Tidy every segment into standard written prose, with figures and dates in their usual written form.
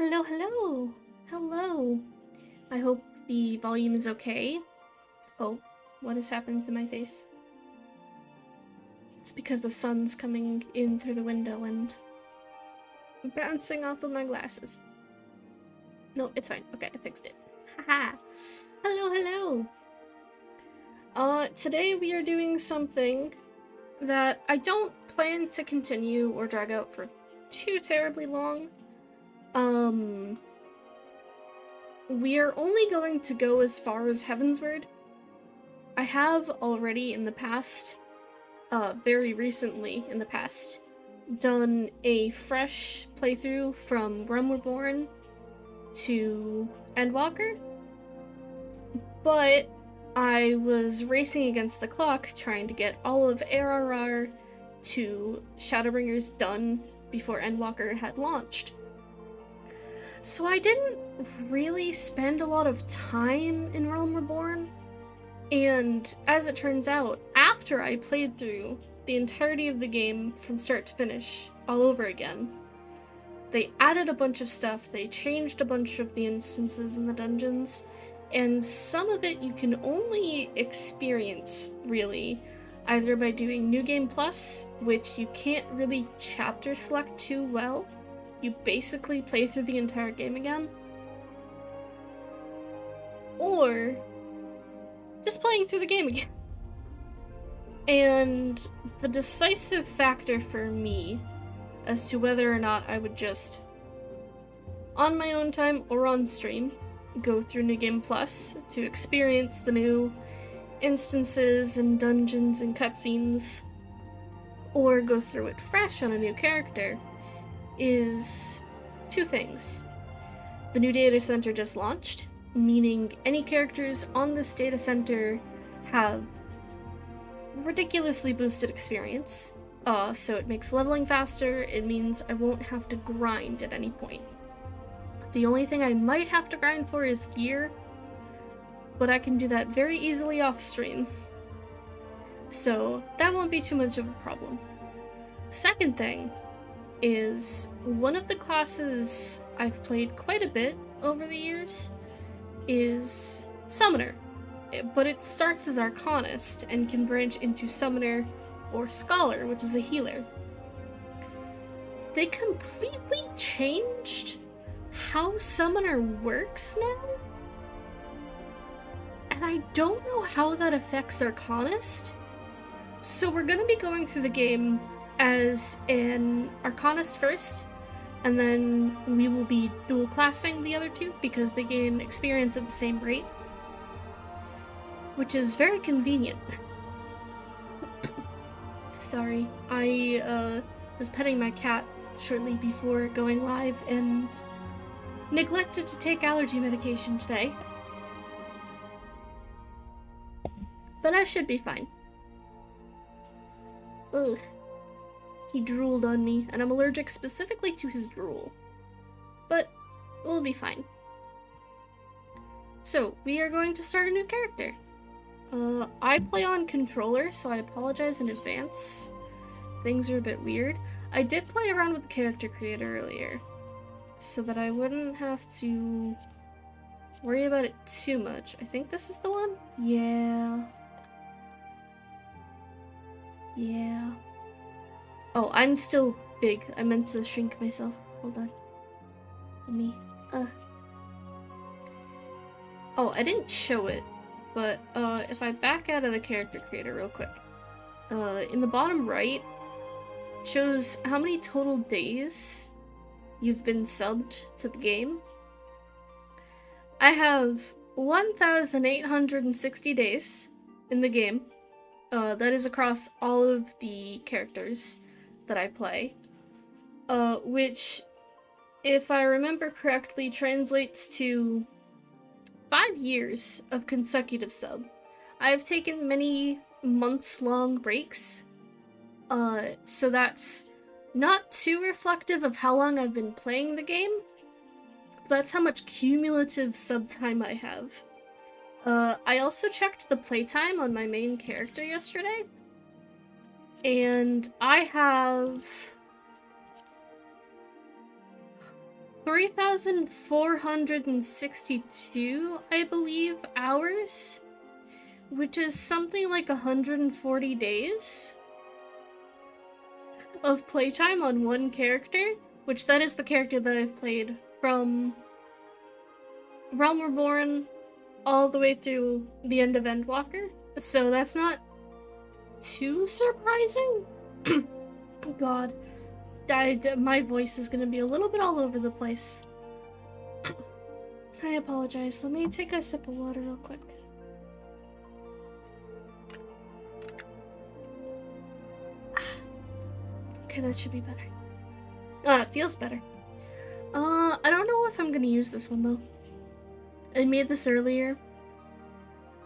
Hello, hello! Hello! I hope the volume is okay. Oh, what has happened to my face? It's because the sun's coming in through the window and bouncing off of my glasses. No, it's fine. Okay, I fixed it. Haha! Hello, hello! Today we are doing something that I don't plan to continue or drag out for too terribly long. We are only going to go as far as Heavensward. I have already in the past, very recently in the past, done a fresh playthrough from Realm Reborn to Endwalker, but I was racing against the clock trying to get all of ARR to Shadowbringers done before Endwalker had launched. So I didn't really spend a lot of time in Realm Reborn, and as it turns out, after I played through the entirety of the game from start to finish all over again, they added a bunch of stuff, they changed a bunch of the instances in the dungeons, and some of it you can only experience, really, either by doing New Game Plus, which you can't really chapter select too well. You basically play through the entire game again, or just playing through the game again. And the decisive factor for me as to whether or not I would just, on my own time or on stream, go through New Game Plus to experience the new instances and dungeons and cutscenes, or go through it fresh on a new character, is two things. The new data center just launched, meaning any characters on this data center have ridiculously boosted experience, so it makes leveling faster. It means I won't have to grind at any point. The only thing I might have to grind for is gear, but I can do that very easily off stream, so that won't be too much of a problem. Second thing is, one of the classes I've played quite a bit over the years is Summoner, but it starts as Arcanist and can branch into Summoner or Scholar, which is a healer. They completely changed how Summoner works now, and I don't know how that affects Arcanist, so we're gonna be going through the game as an Arcanist first, and then we will be dual classing the other two because they gain experience at the same rate, which is very convenient. Sorry, I was petting my cat shortly before going live and neglected to take allergy medication today, but I should be fine. Ugh. He drooled on me, and I'm allergic specifically to his drool. But we'll be fine. So, we are going to start a new character. I play on controller, so I apologize in advance. Things are a bit weird. I did play around with the character creator earlier, so that I wouldn't have to worry about it too much. I think this is the one? Yeah. Yeah. Oh, I'm still big. I meant to shrink myself. Hold on. Let me, Oh, I didn't show it, but, if I back out of the character creator real quick, in the bottom right, it shows how many total days you've been subbed to the game. I have 1,860 days in the game. That is across all of the characters that I play, which, if I remember correctly, translates to 5 years of consecutive sub. I've taken many months-long breaks, so that's not too reflective of how long I've been playing the game, but that's how much cumulative sub time I have. I also checked the playtime on my main character yesterday, and I have 3,462, I believe, hours, which is something like 140 days of playtime on one character, which that is the character that I've played from Realm Reborn all the way through the end of Endwalker, so that's not too surprising. God, my voice is gonna be a little bit all over the place. I apologize. Let me take a sip of water real quick. Okay, that should be better. It feels better. I don't know if I'm gonna use this one though. I made this earlier,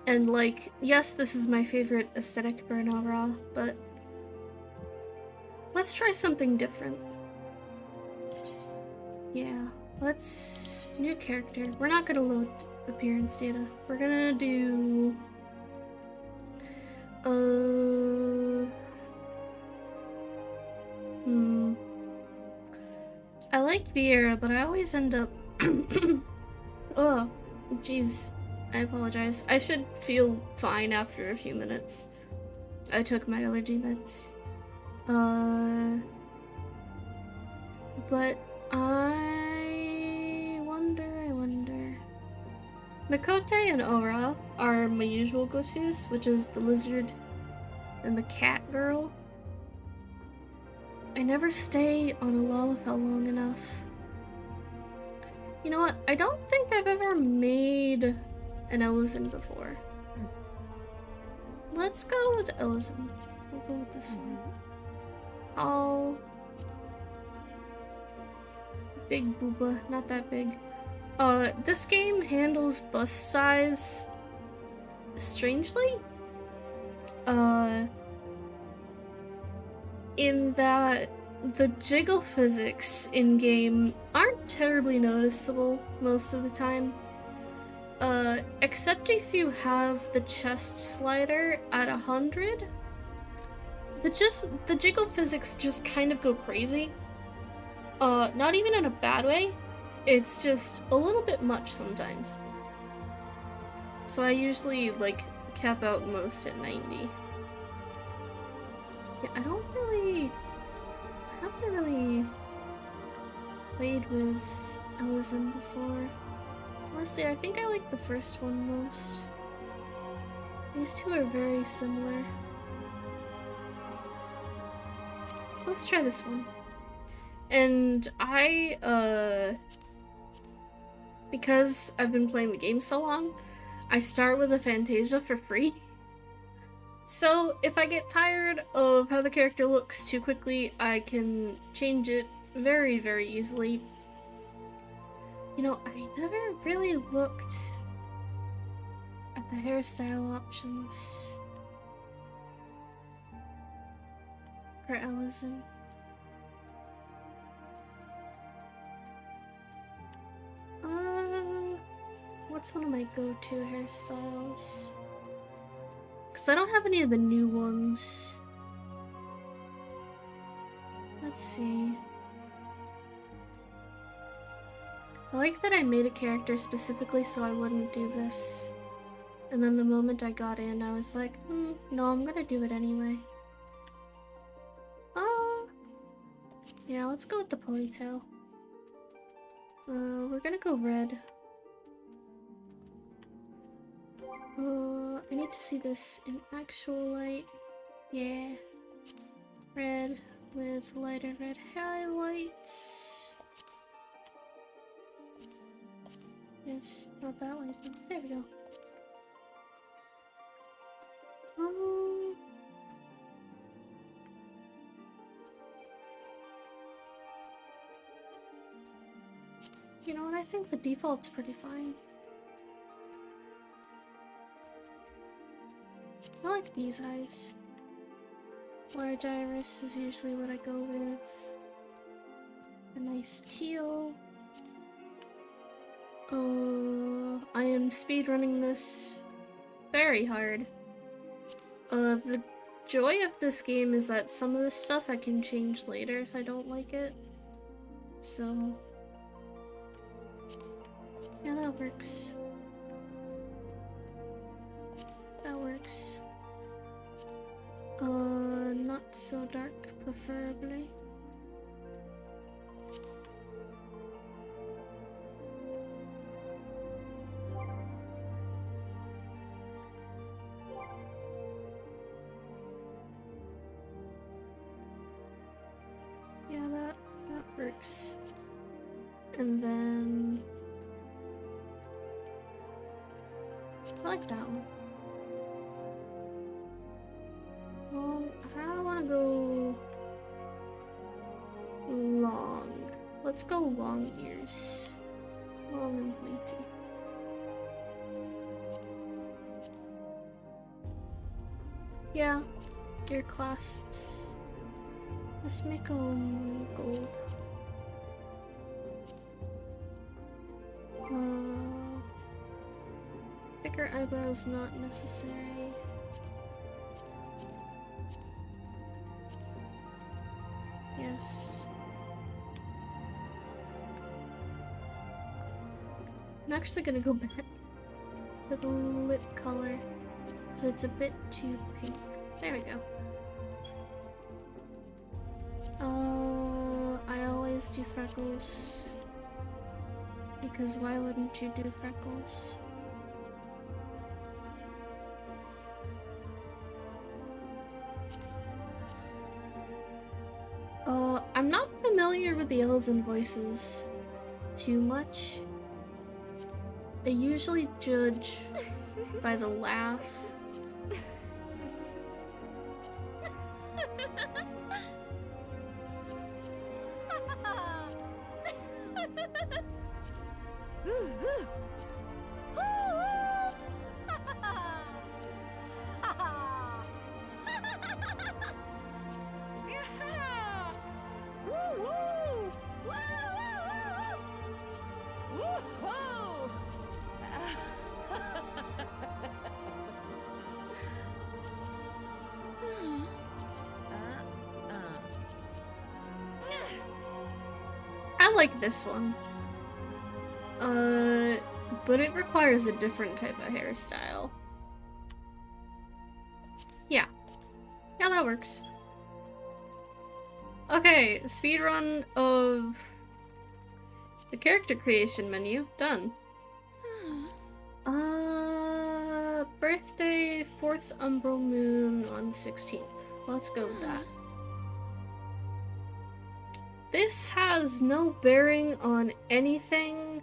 and like, yes, this is my favorite aesthetic for an ARR, but let's try something different. Yeah, let's... new character. We're not gonna load appearance data. We're gonna do... I like Vieira, but I always end up... Oh, jeez. I apologize. I should feel fine after a few minutes. I took my allergy meds. But I wonder. Makote and Ora are my usual go-tos, which is the lizard and the cat girl. I never stay on a Lalafell long enough. You know what? I don't think I've ever made an Ellison before. Let's go with Ellison. We'll go with this one. Oh. Big booba. Not that big. This game handles bust size strangely. In that the jiggle physics in-game aren't terribly noticeable most of the time. Except if you have the chest slider at 100. The jiggle physics just kind of go crazy. Not even in a bad way. It's just a little bit much sometimes. So I usually, like, cap out most at 90. Yeah, I haven't really played with Ellison before. Honestly, I think I like the first one most. These two are very similar. Let's try this one. And because I've been playing the game so long, I start with a Fantasia for free. So if I get tired of how the character looks too quickly, I can change it very, very easily. You know, I never really looked at the hairstyle options for Ellison. What's one of my go-to hairstyles? Because I don't have any of the new ones. Let's see. I like that I made a character specifically so I wouldn't do this. And then the moment I got in, I was like, no, I'm gonna do it anyway. Yeah, let's go with the ponytail. We're gonna go red. I need to see this in actual light. Yeah. Red with lighter red highlights. Yes, not that light. There we go. You know what? I think the default's pretty fine. I like these eyes. Large iris is usually what I go with. A nice teal. I am speedrunning this very hard. The joy of this game is that some of this stuff I can change later if I don't like it. So, Yeah, that works. That works. Not so dark, preferably. Yeah, that works. And then I like that one. I want to go long. Let's go long ears. Long and pointy. Yeah, ear clasps. Let's make them gold. Thicker eyebrows not necessary. Yes. I'm actually gonna go back to the lip color because it's a bit too pink. There we go. I always do freckles because why wouldn't you do freckles? I'm not familiar with the Elzen voices too much. I usually judge by the laugh. I like this one. But it requires a different type of hairstyle. Yeah. Yeah, that works. Okay, speedrun of the character creation menu. Done. Birthday, 4th umbral moon on 16th. Let's go with that. This has no bearing on anything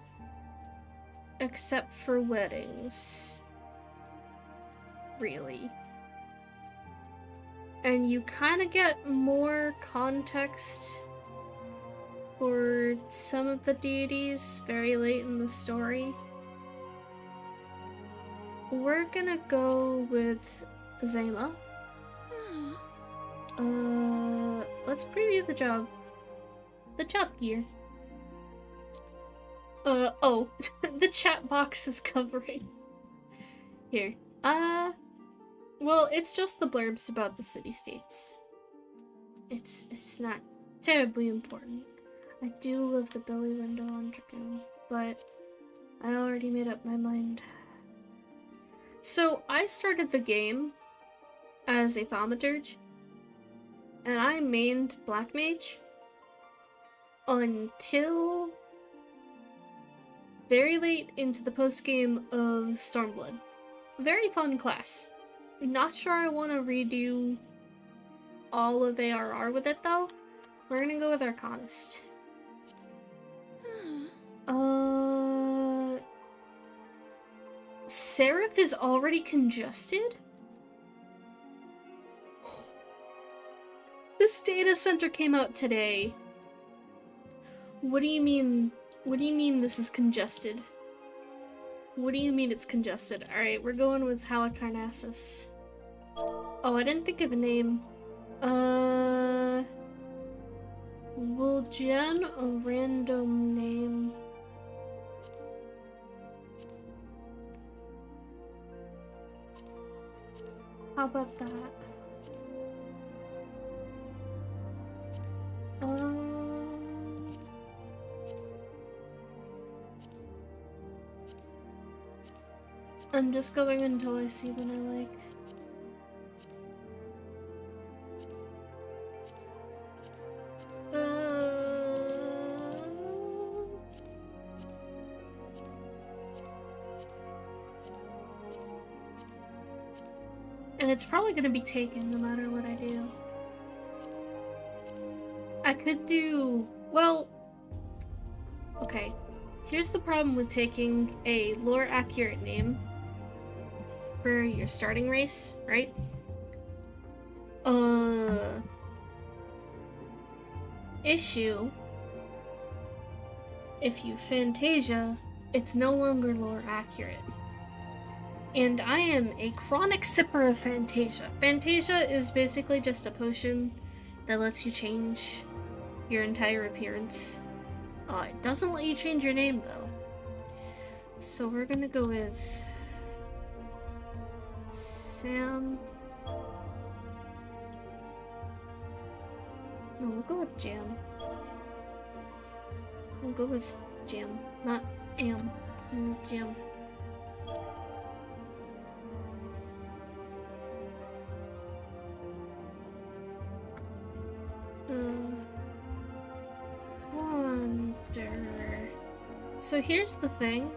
except for weddings. Really. And you kind of get more context for some of the deities very late in the story. We're gonna go with Zema. Let's preview the job. The job gear. Oh, the chat box is covering. Here. Well, it's just the blurbs about the city-states. It's not terribly important. I do love the belly window on Dragoon, but I already made up my mind. So, I started the game as a thaumaturge, and I mained Black Mage until very late into the post-game of Stormblood. Very fun class. Not sure I want to redo all of ARR with it though. We're gonna go with Arcanist. Seraph is already congested? This data center came out today. What do you mean? What do you mean this is congested? What do you mean it's congested? Alright, we're going with Halicarnassus. Oh, I didn't think of a name. We'll gen a random name. How about that? I'm just going until I see one I like. And it's probably gonna be taken no matter what I do. I could do... well... okay. Here's the problem with taking a lore-accurate name for your starting race, right? Issue. If you Fantasia, it's no longer lore-accurate. And I am a chronic sipper of Fantasia. Fantasia is basically just a potion that lets you change your entire appearance. It doesn't let you change your name, though. So we're gonna go with... Sam... no, we'll go with Jam. We'll go with Jam, not Am. Jam. Wonder. So here's the thing.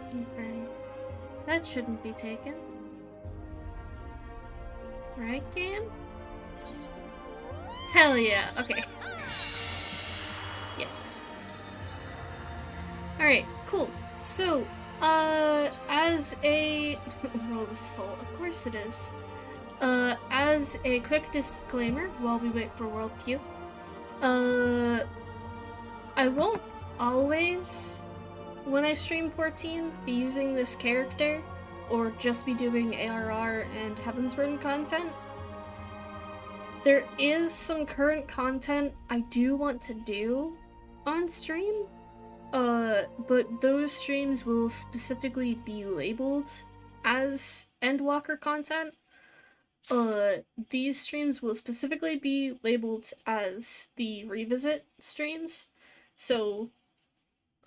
Okay. That shouldn't be taken. Right, game? Hell yeah, okay. Yes. Alright, cool. So, as a... world is full. Of course it is. As a quick disclaimer, while we wait for world queue, I won't always, when I stream 14, be using this character, or just be doing ARR and Heavensward content. There is some current content I do want to do on stream, but those streams will specifically be labeled as Endwalker content. These streams will specifically be labeled as the revisit streams, so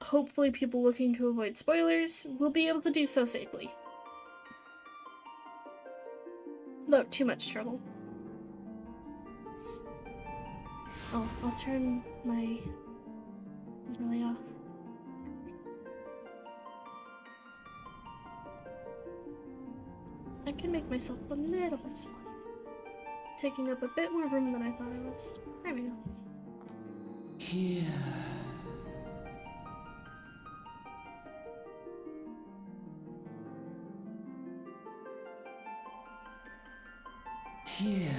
hopefully people looking to avoid spoilers will be able to do so safely. Without too much trouble. Oh, I'll turn my overlay off. I can make myself a little bit smaller. Taking up a bit more room than I thought I was. There we go. Here. Here.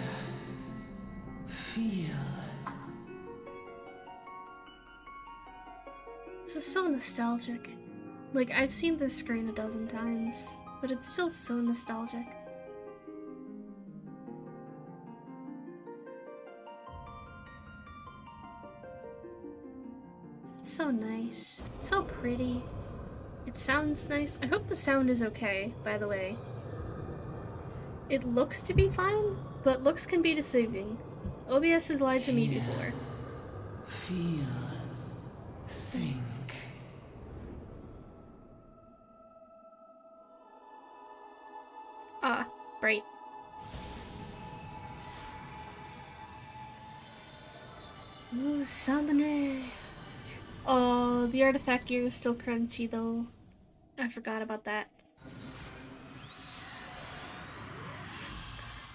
Feel. This is so nostalgic. Like, I've seen this screen a dozen times, but it's still so nostalgic. It's so nice. It's so pretty. It sounds nice. I hope the sound is okay, by the way. It looks to be fine, but looks can be deceiving. OBS has lied to me before. Feel. Think. Ah, bright. Ooh, summoner. Oh, the artifact gear is still crunchy though. I forgot about that.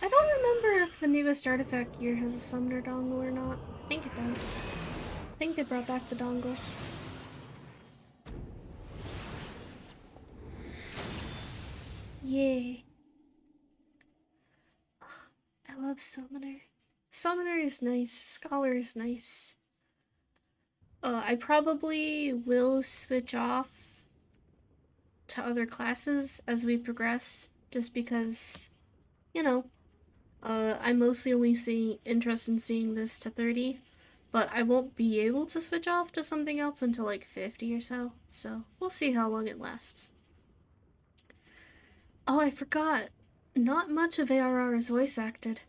I don't remember if the newest artifact gear has a summoner dongle or not. I think it does. I think they brought back the dongle. Yay. I love Summoner. Summoner is nice. Scholar is nice. I probably will switch off to other classes as we progress, just because, you know, I'm mostly only interested in seeing this to 30, but I won't be able to switch off to something else until like 50 or so we'll see how long it lasts. Oh, I forgot. Not much of ARR is voice acted.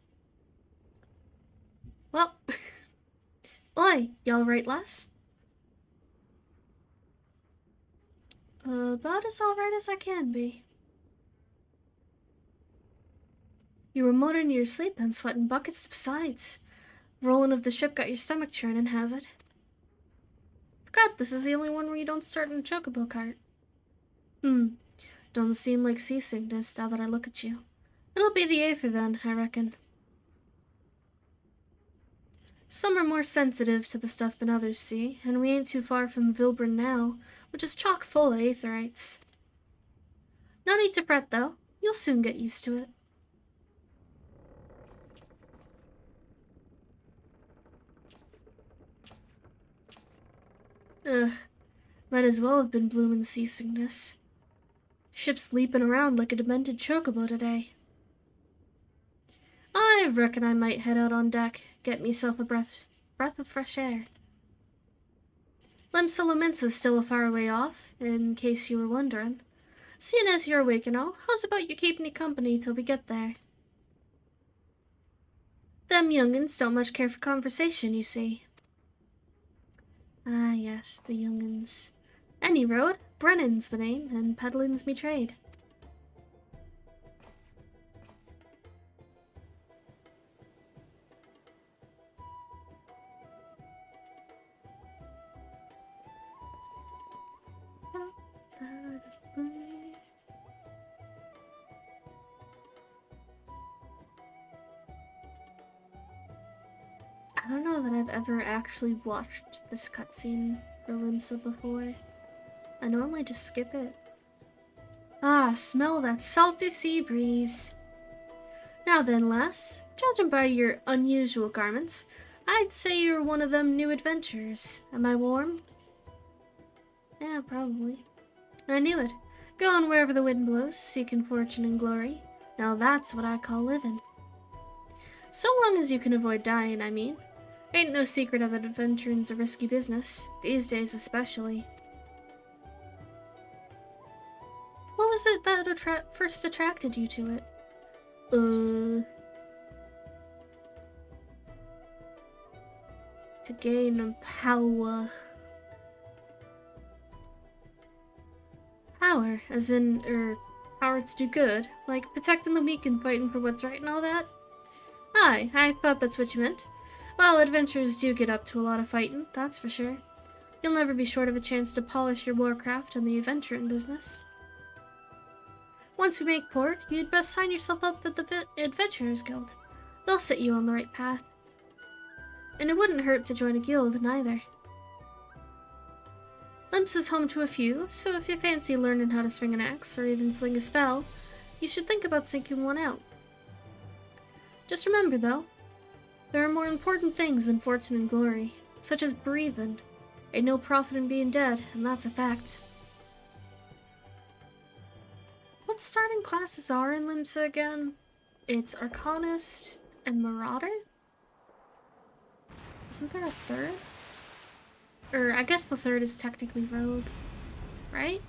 Well, oi, y'all write less? About as alright as I can be. You were motoring in your sleep and sweating buckets besides. Rolling of the ship got your stomach churning, has it? Forgot this is the only one where you don't start in a chocobo cart. Don't seem like seasickness now that I look at you. It'll be the Aether then, I reckon. Some are more sensitive to the stuff than others, see, and we ain't too far from Vilbrin now, which is chock full of Aetherites. No need to fret, though. You'll soon get used to it. Ugh, might as well have been bloomin' seasickness. Ship's leaping around like a demented chocobo today. I reckon I might head out on deck, get myself a breath of fresh air. Limsa Lominsa's still a far way off, in case you were wondering. Seeing as you're awake and all, how's about you keep me company till we get there? Them young'uns don't much care for conversation, you see. Ah, yes, the young'uns. Any road, Brennan's the name, and peddling's me trade. I don't know that I've ever actually watched this cutscene for Limsa before. I normally just skip it. Ah, smell that salty sea breeze. Now then, lass, judging by your unusual garments, I'd say you're one of them new adventurers. Am I warm? Yeah, probably. I knew it. Going wherever the wind blows, seeking fortune and glory. Now that's what I call living. So long as you can avoid dying, I mean. Ain't no secret that adventuring's a risky business, these days especially. What was it that first attracted you to it? To gain power. Power, as in, power to do good, like protecting the weak and fighting for what's right and all that? Aye, I thought that's what you meant. Well, adventurers do get up to a lot of fighting, that's for sure. You'll never be short of a chance to polish your warcraft in the adventuring business. Once we make port, you'd best sign yourself up with the Adventurers Guild. They'll set you on the right path. And it wouldn't hurt to join a guild, neither. Limps is home to a few, so if you fancy learning how to swing an axe or even sling a spell, you should think about seeking one out. Just remember, though, there are more important things than fortune and glory, such as breathing. Ain't no profit in being dead, and that's a fact. What starting classes are in Limsa again? It's Arcanist and Marauder? Isn't there a third? Or I guess the third is technically Rogue, right?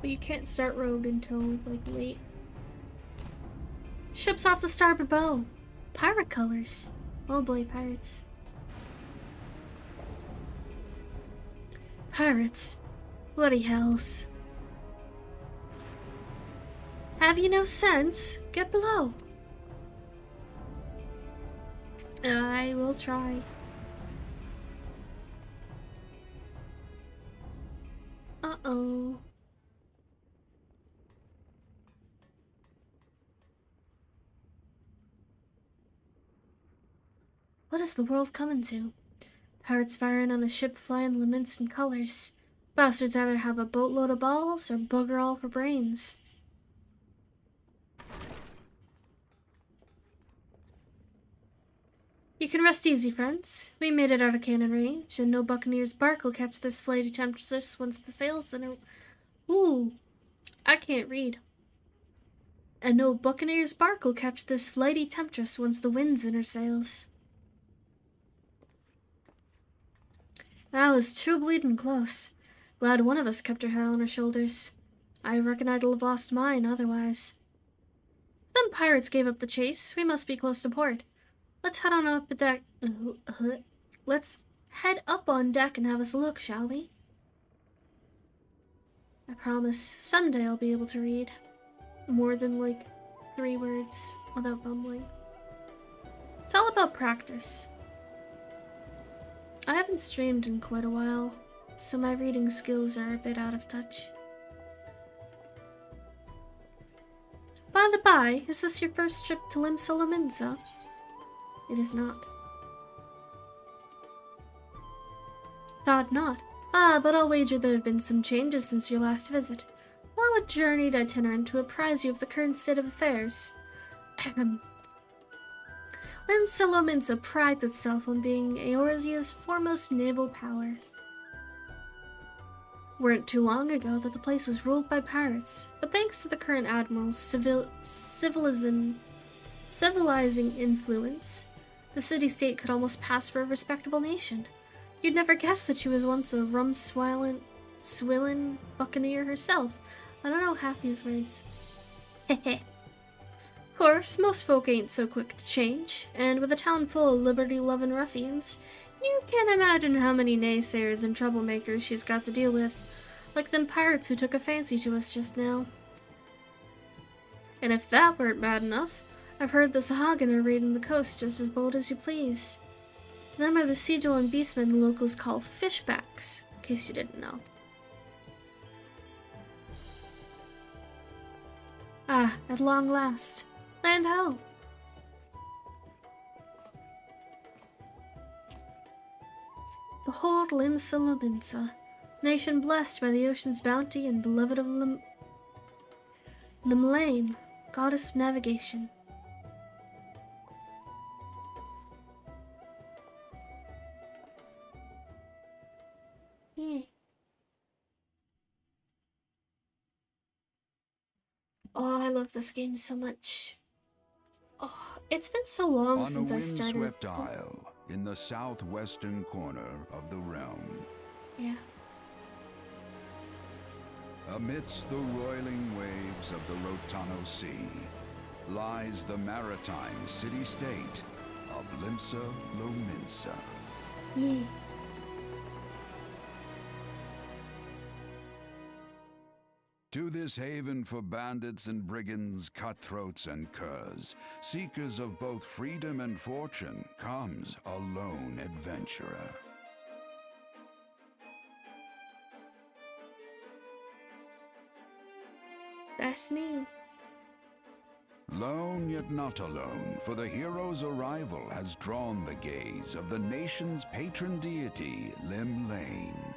But you can't start Rogue until, like, late. Ship's off the starboard bow. Pirate colors. Oh boy, pirates. Pirates. Bloody hells. Have you no sense? Get below. I will try. Uh-oh. What is the world coming to? Pirates firing on a ship flying laments and colors. Bastards either have a boatload of balls or bugger all for brains. You can rest easy, friends. We made it out of cannon range, and no buccaneer's bark will catch this flighty temptress once the sails in it. Ooh, I can't read. And no buccaneer's bark will catch this flighty temptress once the wind's in her sails. That was too bleeding close. Glad one of us kept her head on her shoulders. I reckon I'd have lost mine otherwise. If them pirates gave up the chase, we must be close to port. Let's head on up a deck. Let's head up on deck and have us a look, shall we? I promise someday I'll be able to read more than like 3 words without bumbling. It's all about practice. I haven't streamed in quite a while, so my reading skills are a bit out of touch. By the by, is this your first trip to Limsa? It is not. Thought not. Ah, but I'll wager there have been some changes since your last visit. Allow a journeyed itinerant to apprise you of the current state of affairs. Limsa prides itself on being Eorzea's foremost naval power. Weren't too long ago that the place was ruled by pirates, but thanks to the current admiral's civilizing influence, the city-state could almost pass for a respectable nation. You'd never guess that she was once a swillin' buccaneer herself. I don't know half these words. Heh. Of course, most folk ain't so quick to change, and with a town full of liberty-loving ruffians, you can't imagine how many naysayers and troublemakers she's got to deal with, like them pirates who took a fancy to us just now. And if that weren't bad enough, I've heard the Sahagin are raiding the coast just as bold as you please. Them are the Sigil and Beastmen the locals call fishbacks, in case you didn't know. Ah, at long last. Land ho! Behold Limsa, nation blessed by the ocean's bounty and beloved of Limlane, goddess of navigation. Yeah. Oh, I love this game so much. Oh, it's been so long since I started. On a windswept isle in the southwestern corner of the realm. Yeah. Amidst the roiling waves of the Rotano Sea lies the maritime city-state of Limsa Lominsa. Yeah. To this haven for bandits and brigands, cutthroats and curs, seekers of both freedom and fortune, comes a lone adventurer. That's me. Lone yet not alone, for the hero's arrival has drawn the gaze of the nation's patron deity, Limlane.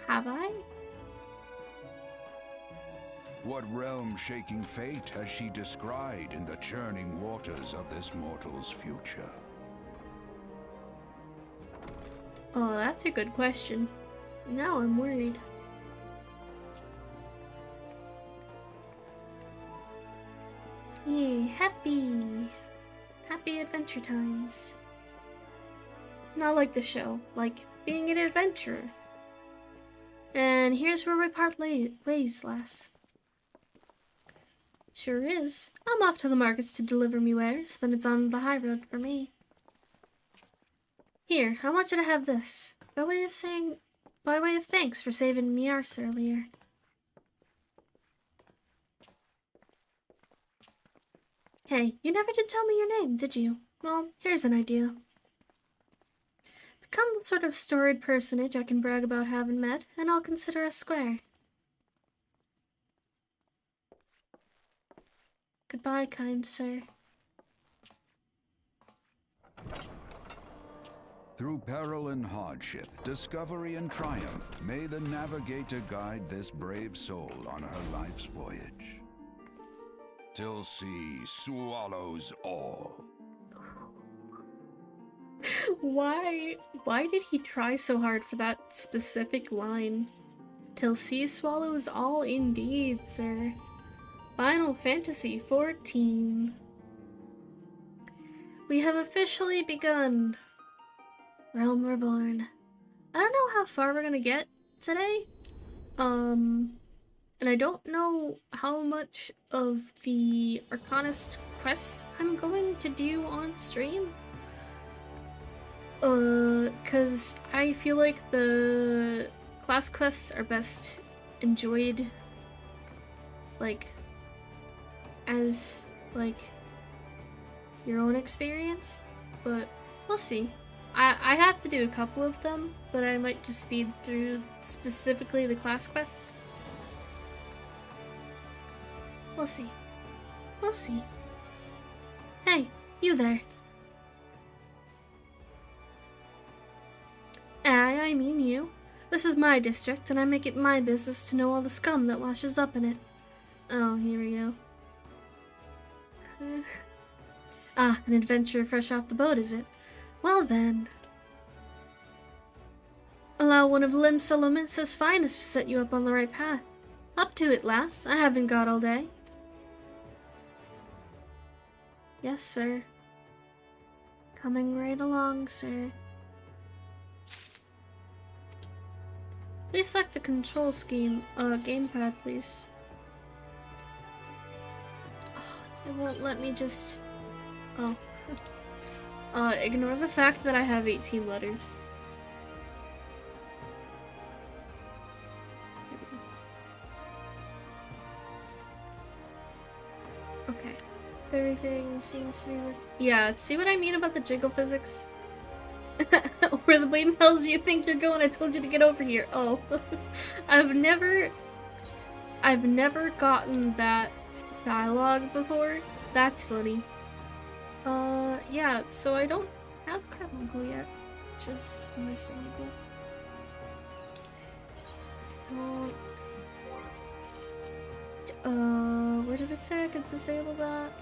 Have I? What realm-shaking fate has she descried in the churning waters of this mortal's future? Oh, that's a good question. Now I'm worried. Yay, happy adventure times. Not like the show, like being an adventurer. And here's where we part ways, lass. Sure is. I'm off to the markets to deliver me wares, then it's on the high road for me. Here, I want you to have this, by way of thanks for saving me arse earlier. Hey, you never did tell me your name, did you? Well, here's an idea. Become the sort of storied personage I can brag about having met, and I'll consider us square. Goodbye, kind sir. Through peril and hardship, discovery and triumph, may the navigator guide this brave soul on her life's voyage. Till sea swallows all. Why did he try so hard for that specific line? Till sea swallows all indeed, sir. Final Fantasy XIV. We have officially begun. Realm Reborn. I don't know how far we're gonna get today. And I don't know how much of the Arcanist quests I'm going to do on stream. Cause I feel like the class quests are best enjoyed, like, as, like, your own experience, but we'll see. I have to do a couple of them, but I might just speed through specifically the class quests. We'll see. We'll see. Hey, you there. I mean you. This is my district, and I make it my business to know all the scum that washes up in it. Oh, here we go. An adventure fresh off the boat, is it? Well then. Allow one of Lim Solominsa's finest to set you up on the right path. Up to it, lass. I haven't got all day. Yes, sir. Coming right along, sir. Please select the control scheme, gamepad, please. Oh, it won't let me just... Oh. Ignore the fact that I have 18 letters. Okay. Everything seems to be... Yeah, see what I mean about the jiggle physics? Where the blade tells you think you're going, I told you to get over here. Oh. I've never gotten that dialogue before. That's funny. Yeah, so I don't have Carbuncle yet, which is understandable. Where did it say I could disable that?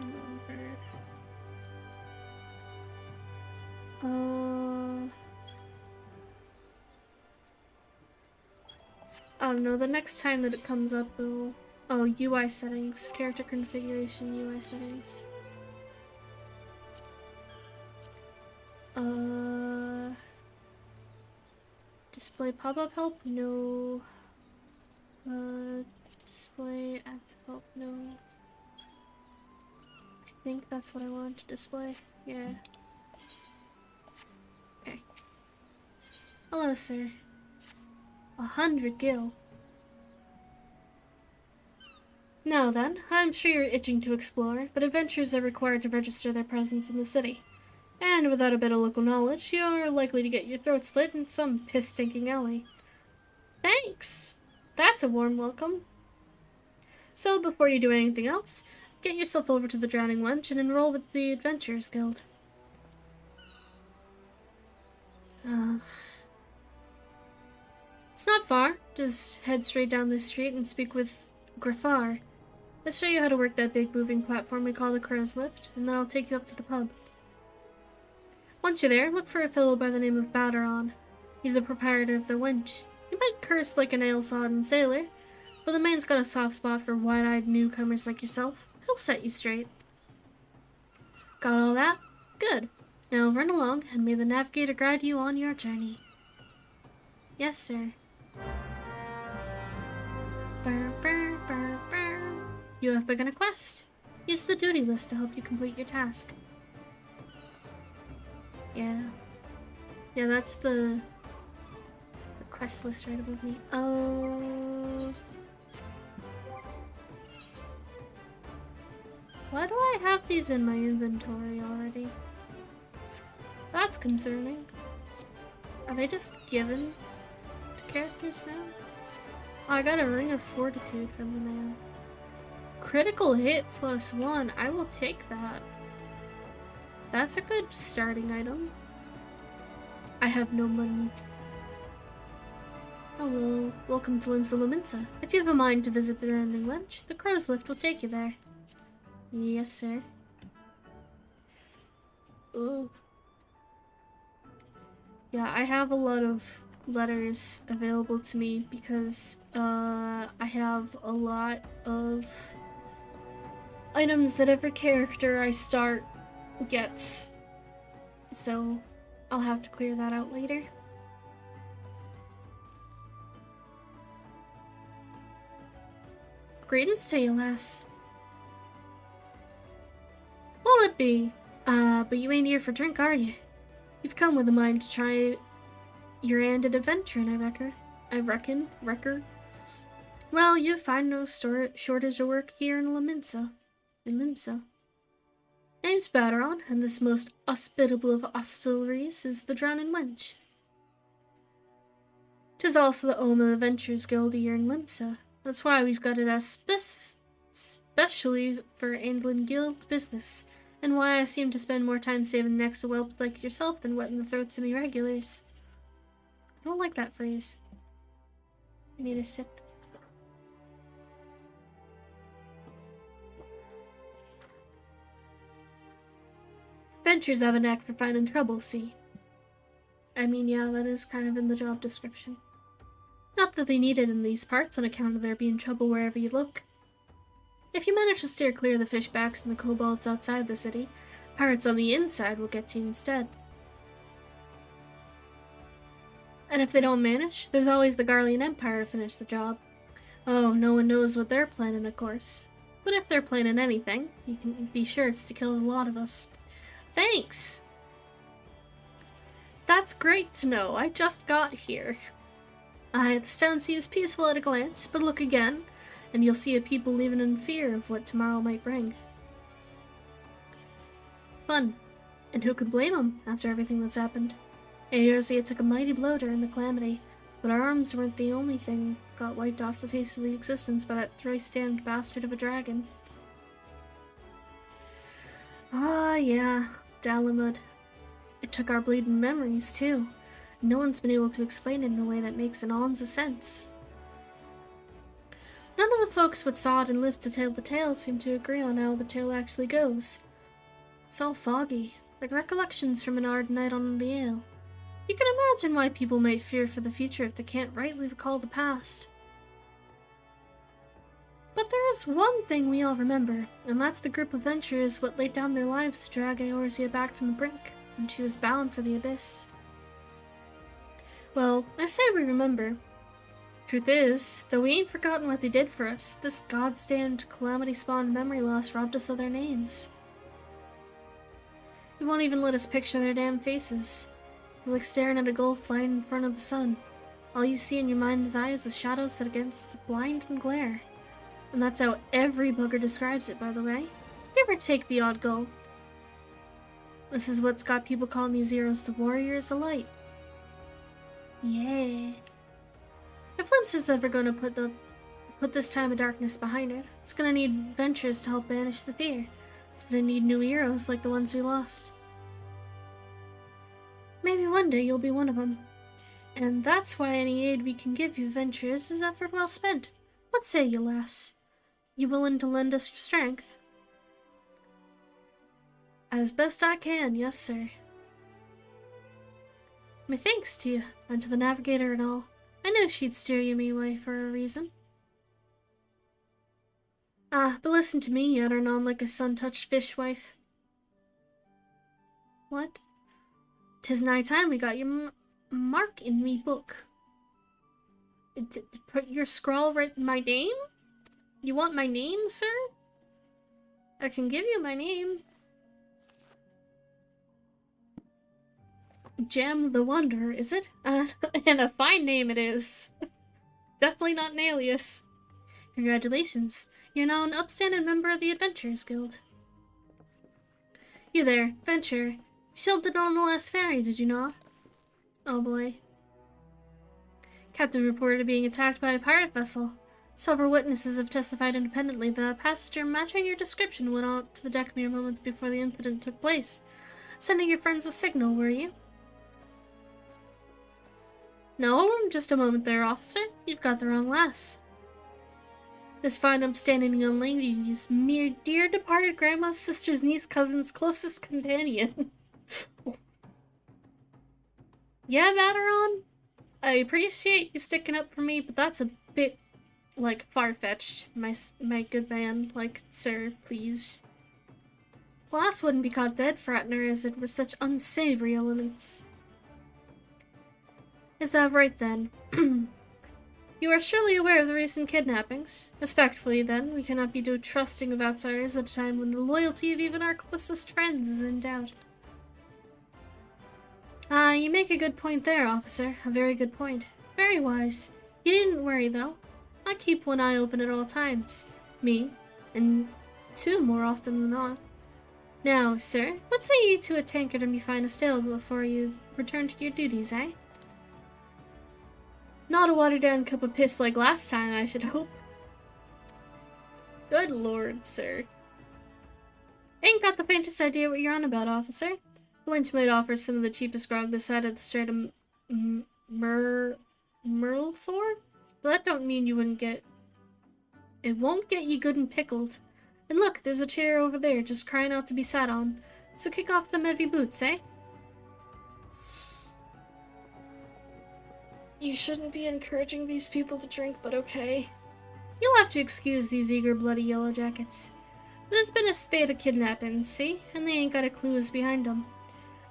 Don't remember. Oh no, the next time that it comes up, it will... Oh, UI settings. Character configuration, UI settings. Display pop-up help? No. Display active help? No. I think that's what I want to display. Yeah. Okay. Hello, sir. 100 gil. Now then, I'm sure you're itching to explore, but adventurers are required to register their presence in the city. And without a bit of local knowledge, you're likely to get your throat slit in some piss-stinking alley. Thanks! That's a warm welcome. So before you do anything else, get yourself over to the Drowning Wench and enroll with the Adventurers Guild. It's not far. Just head straight down this street and speak with Griffar. He'll show you how to work that big moving platform we call the Crow's Lift, and then I'll take you up to the pub. Once you're there, look for a fellow by the name of Bowderon. He's the proprietor of the Wench. He might curse like a nail-sodden sailor, but the man's got a soft spot for wide-eyed newcomers like yourself. He'll set you straight. Got all that? Good. Now run along, and may the navigator guide you on your journey. Yes, sir. Burr, burr, burr, burr. You have begun a quest. Use the duty list to help you complete your task. Yeah. Yeah, that's the quest list right above me. Oh. Why do I have these in my inventory already? That's concerning. Are they just given to characters now? Oh, I got a Ring of Fortitude from the man. Critical hit +1. I will take that. That's a good starting item. I have no money. Hello, welcome to Lim Solominsa. If you have a mind to visit the Drowning Wench, the Crow's Lift will take you there. Yes, sir. Ugh. Yeah, I have a lot of letters available to me because I have a lot of items that every character I start gets. So I'll have to clear that out later. Greetings to you, lass. What'll it be? But you ain't here for drink, are you? You've come with a mind to try your hand at adventuring, I reckon. Well, you find no shortage of work here in Limsa. Name's Baderon, and this most hospitable of hostelries is the Drowning Wench. 'Tis also the home of the Adventurers Guild here in Limsa. That's why we've got it as specially for handling guild business, and why I seem to spend more time saving the necks of whelps like yourself than wetting the throats of me regulars. I don't like that phrase. I need a sip. Adventurers have a knack for finding trouble, see? I mean, yeah, that is kind of in the job description. Not that they need it in these parts on account of there being trouble wherever you look. If you manage to steer clear of the fishbacks and the kobolds outside the city, pirates on the inside will get you instead. And if they don't manage, there's always the Garlean Empire to finish the job. Oh, no one knows what they're planning, of course. But if they're planning anything, you can be sure it's to kill a lot of us. Thanks! That's great to know. I just got here. The town seems peaceful at a glance, but look again, and you'll see a people living in fear of what tomorrow might bring. Fun. And who could blame them after everything that's happened? Eorzea took a mighty blow during the calamity, but our arms weren't the only thing got wiped off the face of the existence by that thrice-damned bastard of a dragon. Ah, yeah. Dalamud. It took our bleeding memories, too. No one's been able to explain it in a way that makes an ounce of sense. None of the folks what saw it and lived to tell the tale seem to agree on how the tale actually goes. It's all foggy, like recollections from an hard night on the ale. You can imagine why people might fear for the future if they can't rightly recall the past. But there is one thing we all remember, and that's the group of adventurers what laid down their lives to drag Eorzea back from the brink, when she was bound for the abyss. Well, I say we remember. Truth is, though we ain't forgotten what they did for us, this goddamned calamity-spawned memory loss robbed us of their names. We won't even let us picture their damn faces. It's like staring at a gull flying in front of the sun. All you see in your mind's eye is the shadows set against the blind and glare. And that's how every bugger describes it, by the way. Give or take the odd gull. This is what's got people calling these heroes the warriors of light. Yeah. If Limsa is ever going to put this time of darkness behind it, it's going to need adventurers to help banish the fear. It's going to need new heroes like the ones we lost. Maybe one day you'll be one of them. And that's why any aid we can give you adventurers is effort well spent. What say you, lass? You willing to lend us your strength? As best I can, yes, sir. My thanks to you, and to the navigator and all. I knew she'd steer you me way for a reason. But listen to me, yattering on like a sun-touched fishwife. What? 'Tis nigh time we got your mark in me book. Put your scrawl right in my name? You want my name, sir? I can give you my name. Gem the Wanderer, is it? And a fine name it is. Definitely not an alias. Congratulations. You're now an upstanding member of the Adventurers Guild. You there, adventurer. You sailed it on the last ferry, did you not? Oh boy. Captain reported being attacked by a pirate vessel. Several witnesses have testified independently that a passenger matching your description went out to the deck mere moments before the incident took place. Sending your friends a signal, were you? No, just a moment there, officer. You've got the wrong lass. This fine upstanding young lady is mere dear departed grandma's sister's niece cousin's closest companion. Yeah, Baderon? I appreciate you sticking up for me, but that's a bit, like, far-fetched, my good man. Like, sir, please. Lass wouldn't be caught dead fratting her as it were such unsavory elements. Is that right, then? You are surely aware of the recent kidnappings. Respectfully, then, we cannot be too trusting of outsiders at a time when the loyalty of even our closest friends is in doubt. You make a good point there, officer. A very good point. Very wise. You needn't worry, though. I keep one eye open at all times. Me. And two more often than not. Now, sir, what say you to a tankard and me find a stale before you return to your duties, eh? Not a watered-down cup of piss like last time, I should hope. Good lord, sir. Ain't got the faintest idea what you're on about, officer. The wench might offer some of the cheapest grog this side of the Strait of Merlthor, but that don't mean you wouldn't get... It won't get you good and pickled. And look, there's a chair over there just crying out to be sat on. So kick off them heavy boots, eh? You shouldn't be encouraging these people to drink, but okay. You'll have to excuse these eager bloody yellow jackets. There's been a spate of kidnappings, see? And they ain't got a clue who's behind them.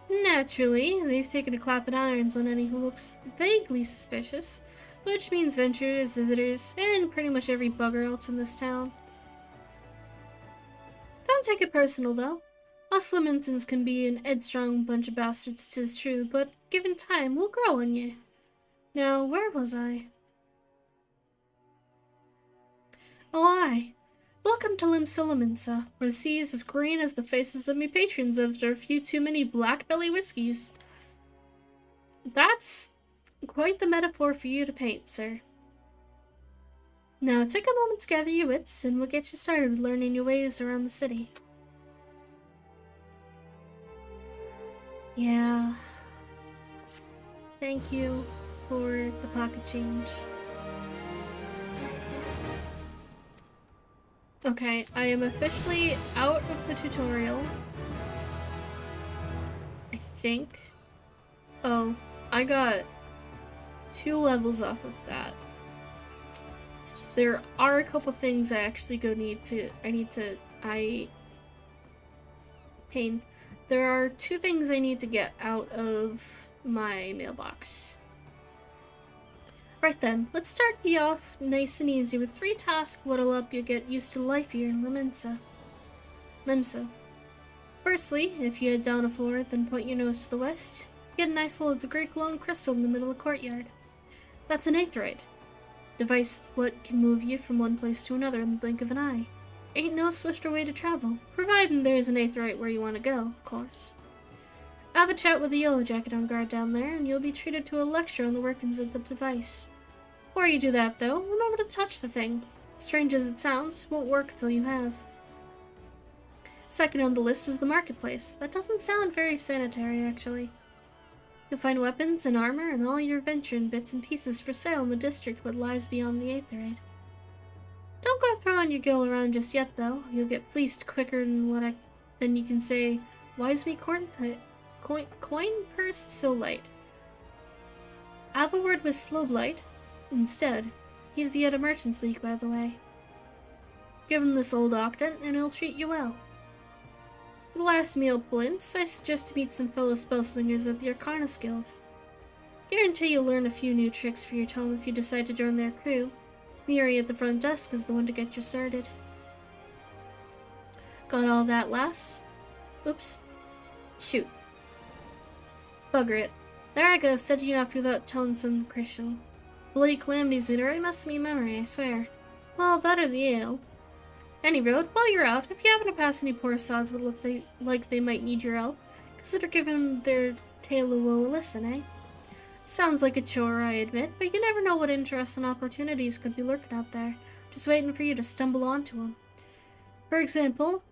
Naturally, they've taken a clap at irons on any who looks vaguely suspicious, which means venturers, visitors, and pretty much every bugger else in this town. Don't take it personal, though. Us Liminsons can be an headstrong bunch of bastards, 'tis true, but given time, we'll grow on you. Now, where was I? Oh, aye. Welcome to Limsa, where the sea is as green as the faces of me patrons after a few too many black belly whiskies. That's quite the metaphor for you to paint, sir. Now, take a moment to gather your wits, and we'll get you started with learning your ways around the city. Yeah. Thank you for the pocket change. Okay, I am officially out of the tutorial. I think. Oh, I got 2 levels off of that. There are a couple things I actually There are 2 things I need to get out of my mailbox. Right then, let's start you off nice and easy with 3 tasks what'll help you get used to life here in Limsa. Firstly, if you head down a floor, then point your nose to the west, get an eyeful of the great glowing crystal in the middle of the courtyard. That's an aetheryte. Device what can move you from one place to another in the blink of an eye. Ain't no swifter way to travel, providing there's an aetheryte where you want to go, of course. Have a chat with the yellow jacket on guard down there, and you'll be treated to a lecture on the workings of the device. Before you do that, though, remember to touch the thing. Strange as it sounds, won't work till you have. Second on the list is the marketplace. That doesn't sound very sanitary, actually. You'll find weapons and armor and all your adventuring bits and pieces for sale in the district what lies beyond the aetheryte. Don't go throwing your gill around just yet, though. You'll get fleeced quicker than you can say, "Why's me coin purse so light?" Have a word with Slowblight instead. He's the head of Merchants League, by the way. Give him this old octant, and he'll treat you well. For the last meal, Flints, I suggest to meet some fellow spellslingers at the Arcanus Guild. Guarantee you'll learn a few new tricks for your tome if you decide to join their crew. Miri at the front desk is the one to get you started. Got all that, lass? Oops. Shoot. Bugger it. There I go, setting you off without telling some crucial. Bloody calamities would already mess me memory, I swear. Well, that or the ale. Any road, while you're out, if you happen to pass any poor sods what looks like they might need your help, consider giving their tale of woe a listen, eh? Sounds like a chore, I admit, but you never know what interests and opportunities could be lurking out there, just waiting for you to stumble onto them. For example,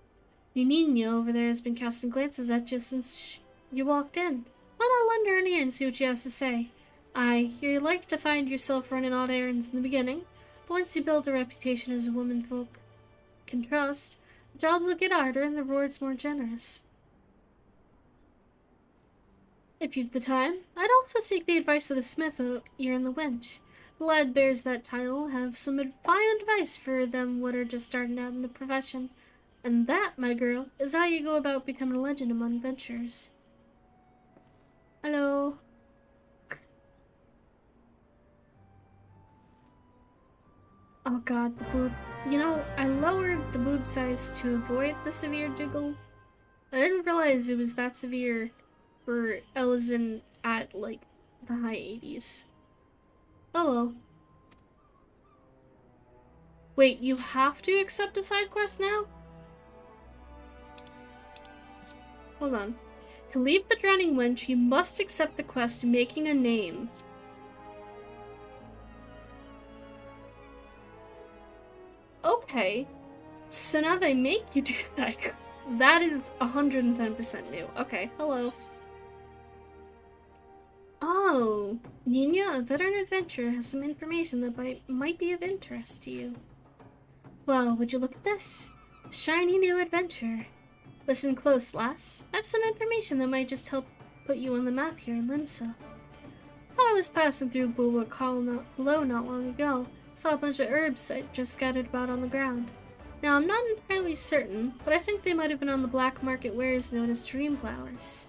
Nininha over there has been casting glances at you since you walked in. Why not lend her an ear and see what she has to say? Aye, you're like to find yourself running odd errands in the beginning, but once you build a reputation as a woman folk can trust, the jobs will get harder and the rewards more generous. If you've the time, I'd also seek the advice of the smith here in the wench. The lad bears that title, have some fine advice for them what are just starting out in the profession. And that, my girl, is how you go about becoming a legend among adventurers. Hello. Oh god, the boob. You know, I lowered the boob size to avoid the severe jiggle. I didn't realize it was that severe for Ellison at like the high 80s. Oh well. Wait, you have to accept a side quest now? Hold on. To leave the drowning wench, you must accept the quest making a name. Okay. So now they make you do side. That is 110% new. Okay, hello. Oh, Nina, a veteran adventurer, has some information that might be of interest to you. Well, would you look at this? Shiny new adventure. Listen close, lass. I have some information that might just help put you on the map here in Limsa. While I was passing through Bulwark Hall below not long ago, saw a bunch of herbs just scattered about on the ground. Now, I'm not entirely certain, but I think they might have been on the black market wares known as dream flowers.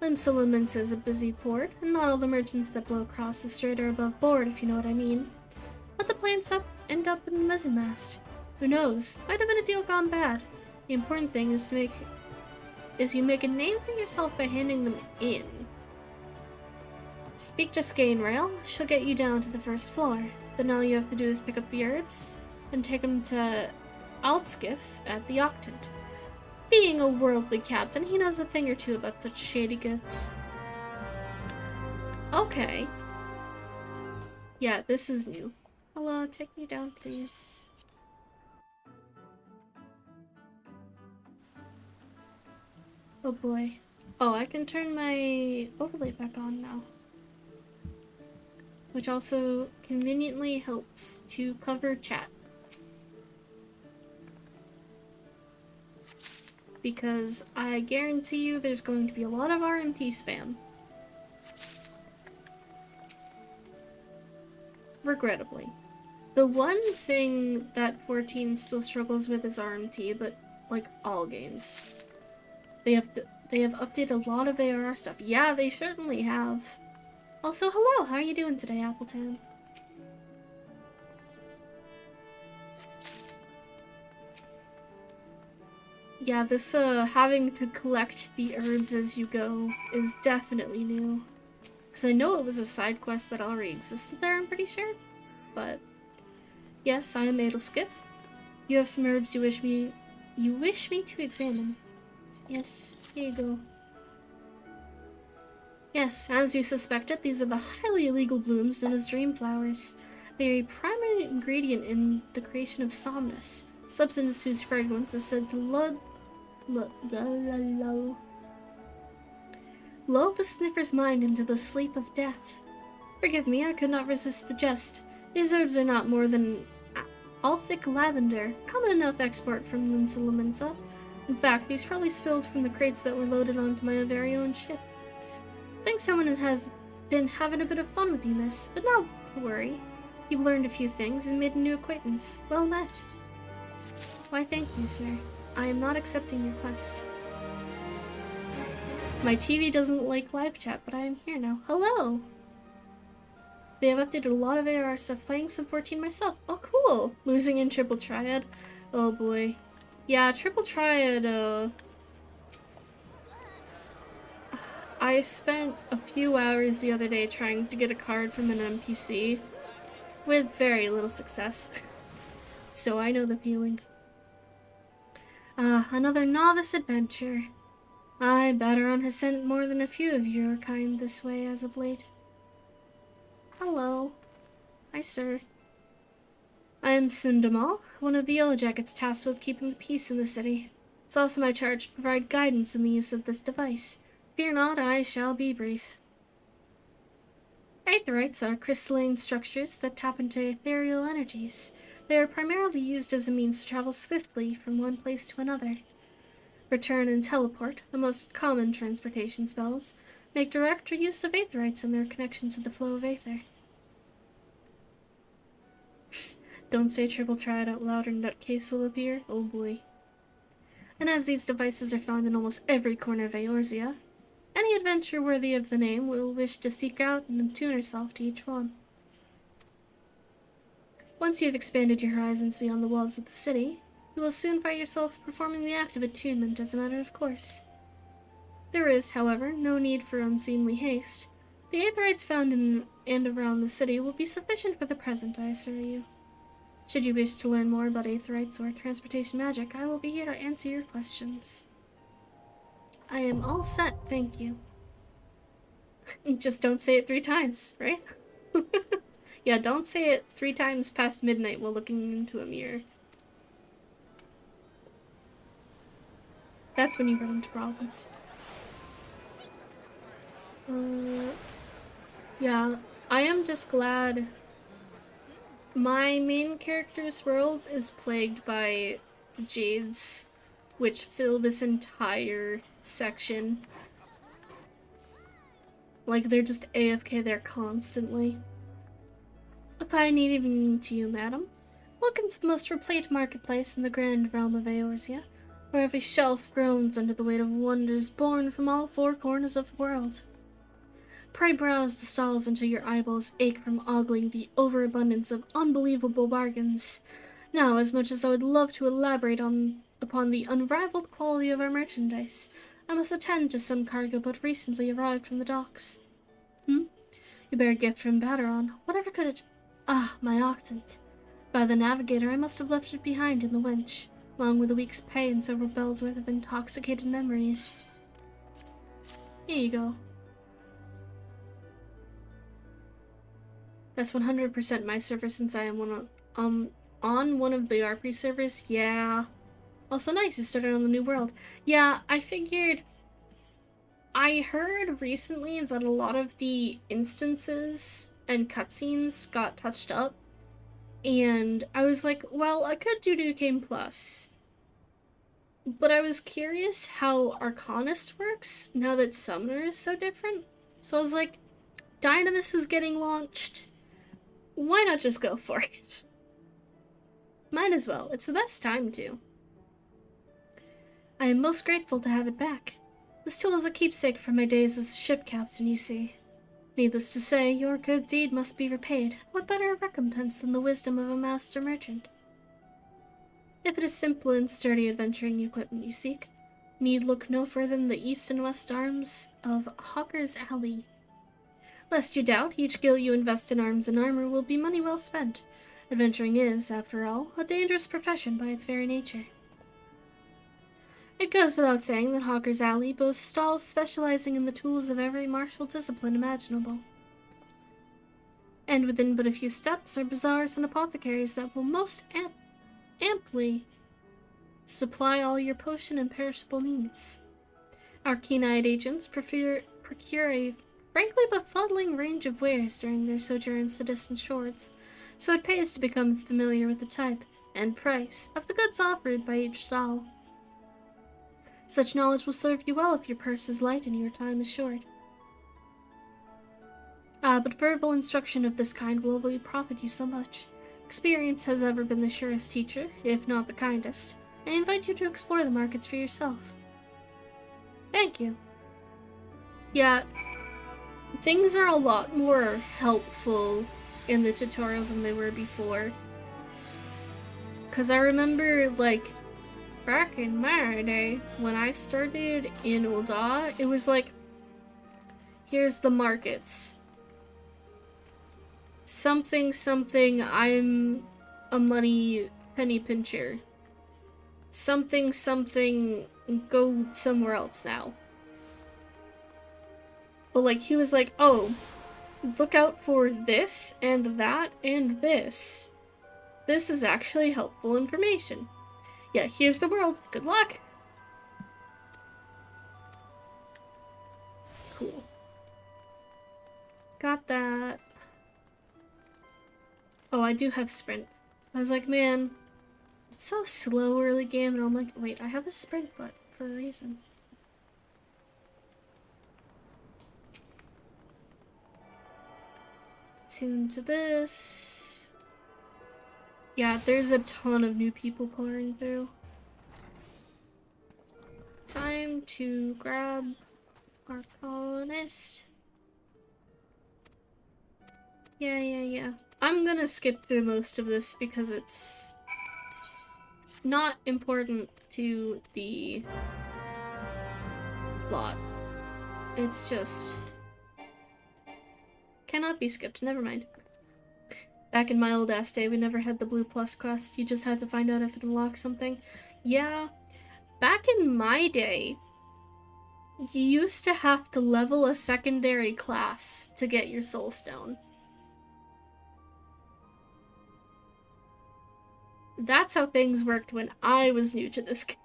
Limsa Limits is a busy port, and not all the merchants that blow across the strait are above board, if you know what I mean. Let the planes end up in the mizzen mast. Who knows? Might have been a deal gone bad. The important thing is you make a name for yourself by handing them in. Speak to Skainrail, she'll get you down to the first floor. Then all you have to do is pick up the herbs and take them to Altskiff at the Octant. Being a worldly captain, he knows a thing or two about such shady goods. Okay. Yeah, this is new. Hello, take me down, please. Oh boy. Oh, I can turn my overlay back on now. Which also conveniently helps to cover chat. Because I guarantee you there's going to be a lot of RMT spam. Regrettably. The one thing that 14 still struggles with is RMT, but like all games. They have updated a lot of ARR stuff. Yeah, they certainly have. Also, hello, how are you doing today, Appletown? Yeah, this having to collect the herbs as you go is definitely new. Because I know it was a side quest that already existed there, I'm pretty sure. But yes, I am Edelskiff. You have some herbs you wish me to examine. Yes, here you go. Yes, as you suspected, these are the highly illegal blooms known as dream flowers. They are a primary ingredient in the creation of somnus, a substance whose fragrance is said to lull the sniffer's mind into the sleep of death. Forgive me, I could not resist the jest. These herbs are not more than Althic lavender, common enough export from Limsa Lominsa. In fact, these probably spilled from the crates that were loaded onto my very own ship. I think someone has been having a bit of fun with you, miss, but not to worry. You've learned a few things and made a new acquaintance. Well met. Why, thank you, sir. I am not accepting your quest. My TV doesn't like live chat, but I am here now. Hello! They have updated a lot of ARR stuff, playing some 14 myself. Oh, cool! Losing in Triple Triad. Oh boy. Yeah, Triple Triad, I spent a few hours the other day trying to get a card from an NPC, with very little success. So I know the feeling. Another novice adventure. I Battaron has sent more than a few of your kind this way as of late. Hello. Hi, sir. I am Sundamal, one of the Yellow Jackets tasked with keeping the peace in the city. It's also my charge to provide guidance in the use of this device. Fear not, I shall be brief. Aetherites are crystalline structures that tap into ethereal energies. They are primarily used as a means to travel swiftly from one place to another. Return and teleport, the most common transportation spells, make direct use of Aetherites and their connection to the flow of Aether. Don't say Triple Triad out loud or Nutcase will appear. Oh boy. And as these devices are found in almost every corner of Eorzea, any adventurer worthy of the name will wish to seek out and attune herself to each one. Once you have expanded your horizons beyond the walls of the city, you will soon find yourself performing the act of attunement as a matter of course. There is, however, no need for unseemly haste. The aetherites found in and around the city will be sufficient for the present, I assure you. Should you wish to learn more about aetherites or transportation magic, I will be here to answer your questions. I am all set, thank you. Just don't say it 3 times, right? Yeah, don't say it 3 times past midnight while looking into a mirror. That's when you run into problems. Yeah, I am just glad my main character's world is plagued by the Jades, which fill this entire section. Like, they're just AFK there constantly. A fine evening to you, madam. Welcome to the most replete marketplace in the grand realm of Eorzea, where every shelf groans under the weight of wonders born from all 4 corners of the world. Pray browse the stalls until your eyeballs ache from ogling the overabundance of unbelievable bargains. Now, as much as I would love to elaborate upon the unrivaled quality of our merchandise, I must attend to some cargo but recently arrived from the docks. You bear a gift from Baderon. Whatever could it... Ah, my octant. By the navigator, I must have left it behind in the winch, along with a week's pay and several bells' worth of intoxicated memories. Here you go. That's 100% my server since I am on one of the RP servers. Yeah. Also nice, you started on the new world. Yeah, I figured... I heard recently that a lot of the instances and cutscenes got touched up. And I was like, well, I could do New Game Plus. But I was curious how Arcanist works now that Summoner is so different. So I was like, Dynamis is getting launched. Why not just go for it? Might as well. It's the best time to. I am most grateful to have it back. This tool is a keepsake from my days as a ship captain, you see. Needless to say, your good deed must be repaid. What better recompense than the wisdom of a master merchant? If it is simple and sturdy adventuring equipment you seek, need look no further than the east and west arms of Hawker's Alley. Lest you doubt, each gil you invest in arms and armor will be money well spent. Adventuring is, after all, a dangerous profession by its very nature. It goes without saying that Hawker's Alley boasts stalls specializing in the tools of every martial discipline imaginable. And within but a few steps are bazaars and apothecaries that will most amply supply all your potion and perishable needs. Our keen-eyed agents procure a frankly befuddling range of wares during their sojourns to distant shores, so it pays to become familiar with the type and price of the goods offered by each stall. Such knowledge will serve you well if your purse is light and your time is short. But verbal instruction of this kind will only profit you so much. Experience has ever been the surest teacher, if not the kindest. I invite you to explore the markets for yourself. Thank you. Yeah, things are a lot more helpful in the tutorial than they were before. 'Cause I remember, like, back in my day, when I started in Ul'dah, it was like, here's the markets. Something, something, I'm a money penny pincher. Something, something, go somewhere else now. But, like, he was like, oh, look out for this, and that, and this. This is actually helpful information. Yeah, here's the world. Good luck! Cool. Got that. Oh, I do have sprint. I was like, man, it's so slow early game, and I'm like, wait, I have a sprint button for a reason. Tune to this. Yeah, there's a ton of new people pouring through. Time to grab our colonist. Yeah. I'm gonna skip through most of this because it's not important to the plot. It's just... cannot be skipped, never mind. Back in my old ass day, we never had the blue plus quest. You just had to find out if it unlocked something. Yeah, back in my day, you used to have to level a secondary class to get your soul stone. That's how things worked when I was new to this game.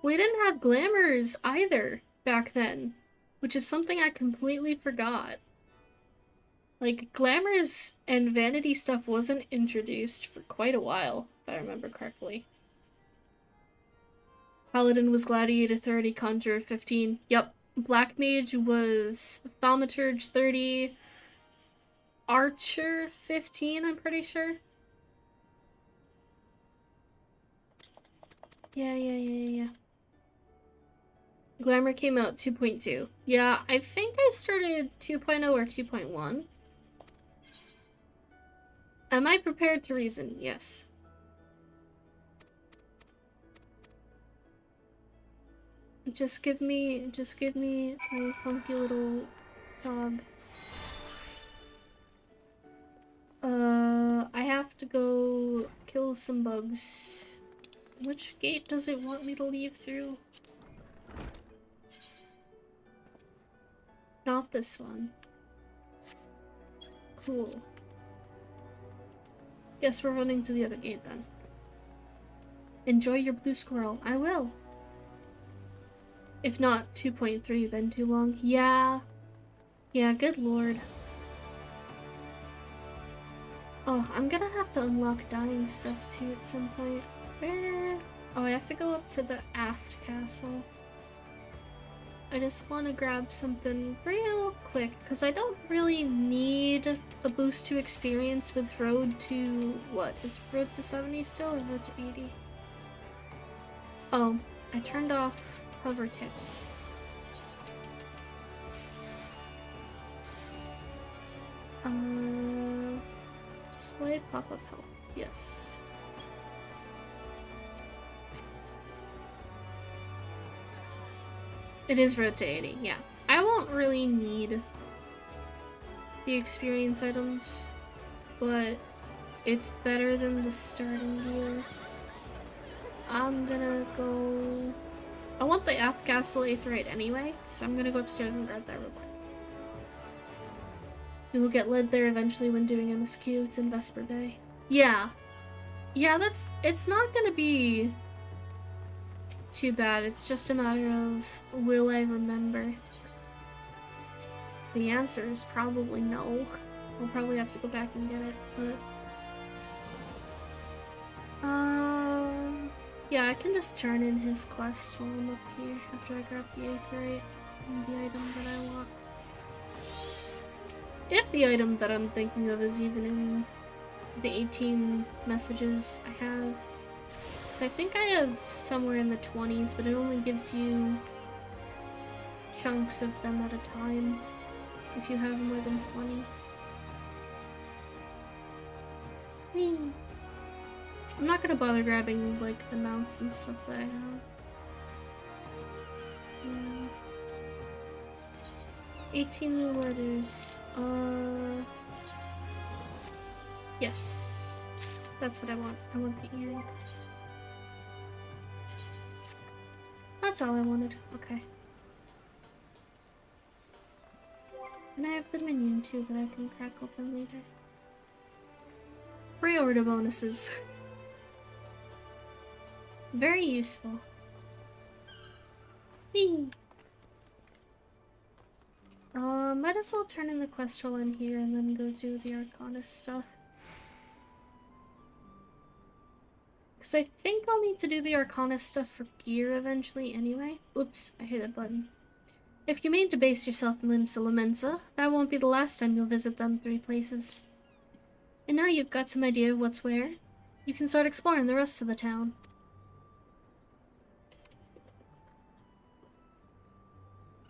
We didn't have glamours either back then, which is something I completely forgot. Like, glamours and vanity stuff wasn't introduced for quite a while, if I remember correctly. Paladin was Gladiator 30, Conjurer 15. Yep. Black Mage was Thaumaturge 30, Archer 15, I'm pretty sure. Yeah. Glamour came out 2.2. Yeah, I think I started 2.0 or 2.1. Am I prepared to reason? Yes. Just give me a funky little dog. I have to go kill some bugs. Which gate does it want me to leave through? Not this one. Cool. Guess we're running to the other gate then. Enjoy your blue squirrel. I will. If not 2.3, then too long. Yeah. Yeah, good lord. Oh, I'm gonna have to unlock dying stuff too at some point. Where? Oh, I have to go up to the aft castle. I just want to grab something real quick, because I don't really need a boost to experience with Road to... what? Is Road to 70 still, or Road to 80? Oh, I turned off hover tips. Display pop-up help. Yes. It is Road to 80, yeah. I won't really need the experience items, but it's better than the starting gear. I'm gonna go... I want the aft castle aetheryte anyway, so I'm gonna go upstairs and grab that real quick. You will get led there eventually when doing MSQ. It's in Vesper Bay. Yeah. Yeah, it's not gonna be too bad. It's just a matter of, will I remember? The answer is probably no. I'll probably have to go back and get it, but... yeah, I can just turn in his quest while I'm up here after I grab the aetheryte and the item that I want. If the item that I'm thinking of is even in the 18 messages I have. Because I think I have somewhere in the 20s, but it only gives you chunks of them at a time if you have more than 20. Whee! I'm not gonna bother grabbing, like, the mounts and stuff that I have. 18 new letters. Yes. That's what I want. I want the earring. That's all I wanted. Okay. And I have the minion, too, that I can crack open later. Pre-order bonuses. Very useful. Whee! Might as well turn in the quest while I'm here and then go do the Arcana stuff. Because I think I'll need to do the Arcana stuff for gear eventually anyway. Oops, I hit a button. If you mean to base yourself in Limsa Lamensa, that won't be the last time you'll visit them 3 places. And now you've got some idea of what's where, you can start exploring the rest of the town.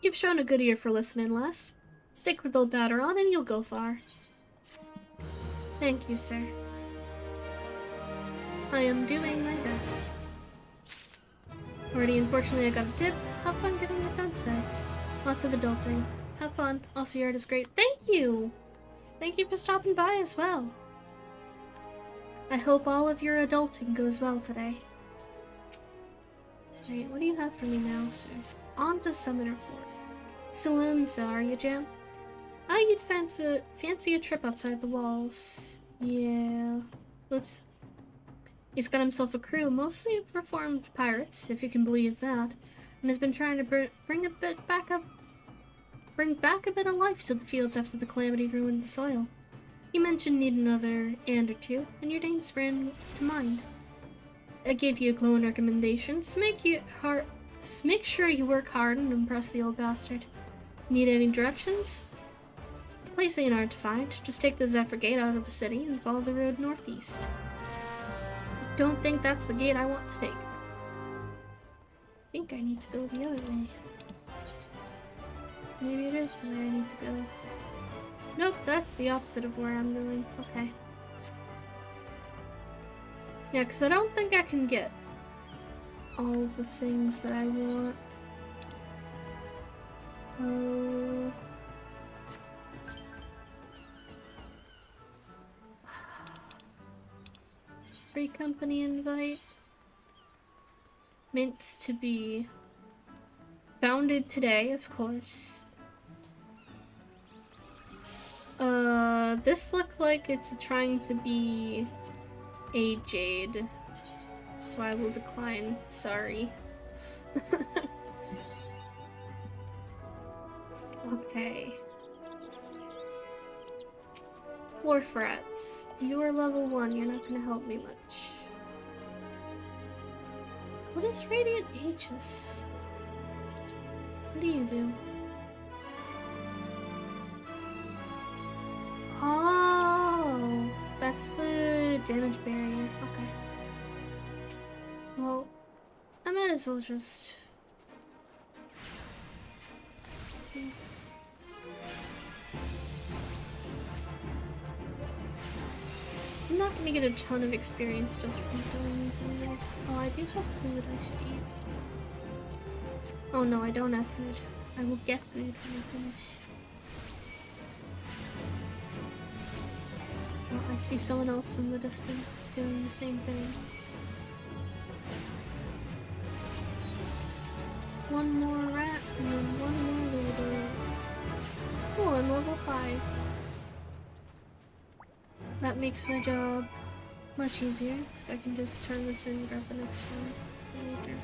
You've shown a good ear for listening, lass. Stick with old Batteron and you'll go far. Thank you, sir. I am doing my best. Already, unfortunately, I got a tip. Have fun getting it done today. Lots of adulting. Have fun. Also, your art is great. Thank you! Thank you for stopping by as well. I hope all of your adulting goes well today. Alright, what do you have for me now, sir? On to Summoner Fort. So are you, Jam? Ah, you'd fancy a trip outside the walls. Yeah. Oops. He's got himself a crew, mostly of reformed pirates, if you can believe that, and has been trying to bring back a bit of life to the fields after the calamity ruined the soil. You mentioned need another and or two, and your name sprang to mind. I gave you a glowing recommendation, so make sure you work hard and impress the old bastard. Need any directions? The place ain't hard to find. Just take the Zephyr Gate out of the city and follow the road northeast. Don't think that's the gate I want to take. I think I need to go the other way. Maybe it is the way I need to go. Nope, that's the opposite of where I'm going. Okay. Yeah, because I don't think I can get all the things that I want. Free company invite. Mints to be founded today, of course. This looked like it's trying to be a jade, so I will decline. Sorry. Okay. Wharf rats. You are level 1, you're not gonna help me much. What is Radiant Aegis? What do you do? Oh, that's the damage barrier. Okay. Well, I might as well just... I'm not gonna get a ton of experience just from killing these anymore. Oh, I do have food I should eat. Oh no, I don't have food. I will get food when I finish. Oh, I see someone else in the distance doing the same thing. One more rat and then one more leader. Oh, I'm level 5. That makes my job much easier, because I can just turn this in and grab the next one later.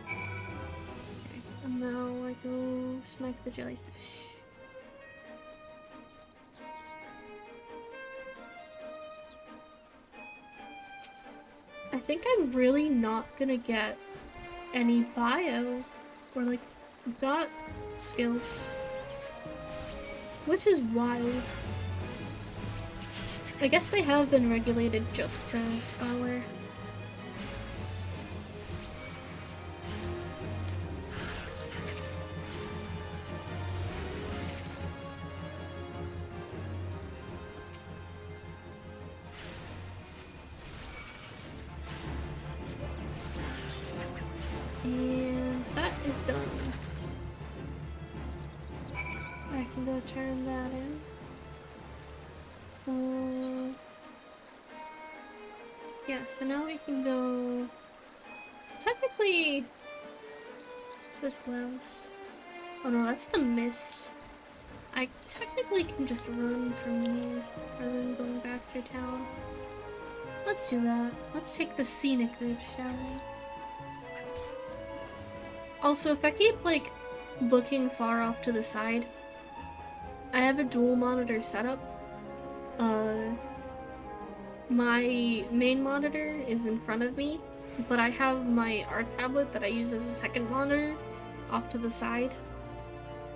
Okay, and now I go smack the jellyfish. I think I'm really not gonna get any bio or like dot skills. Which is wild. I guess they have been regulated just to Scholar. And that is done. I can go turn that in. Yeah, so now we can go... Technically... What's this louse? Oh no, that's the mist. I technically can just run from here rather than going back through town. Let's do that. Let's take the scenic route, shall we? Also, if I keep, like, looking far off to the side, I have a dual monitor setup. My main monitor is in front of me, but I have my art tablet that I use as a second monitor off to the side.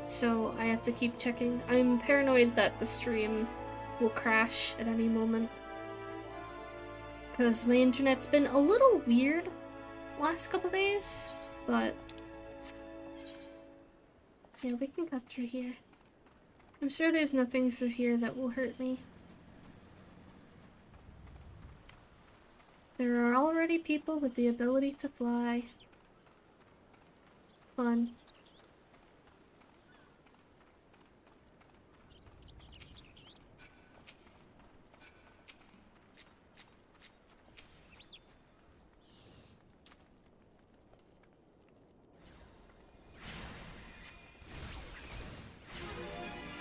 So I have to keep checking. I'm paranoid that the stream will crash at any moment, because my internet's been a little weird last couple days, but yeah, we can cut through here. I'm sure there's nothing through here that will hurt me. There are already people with the ability to fly. Fun.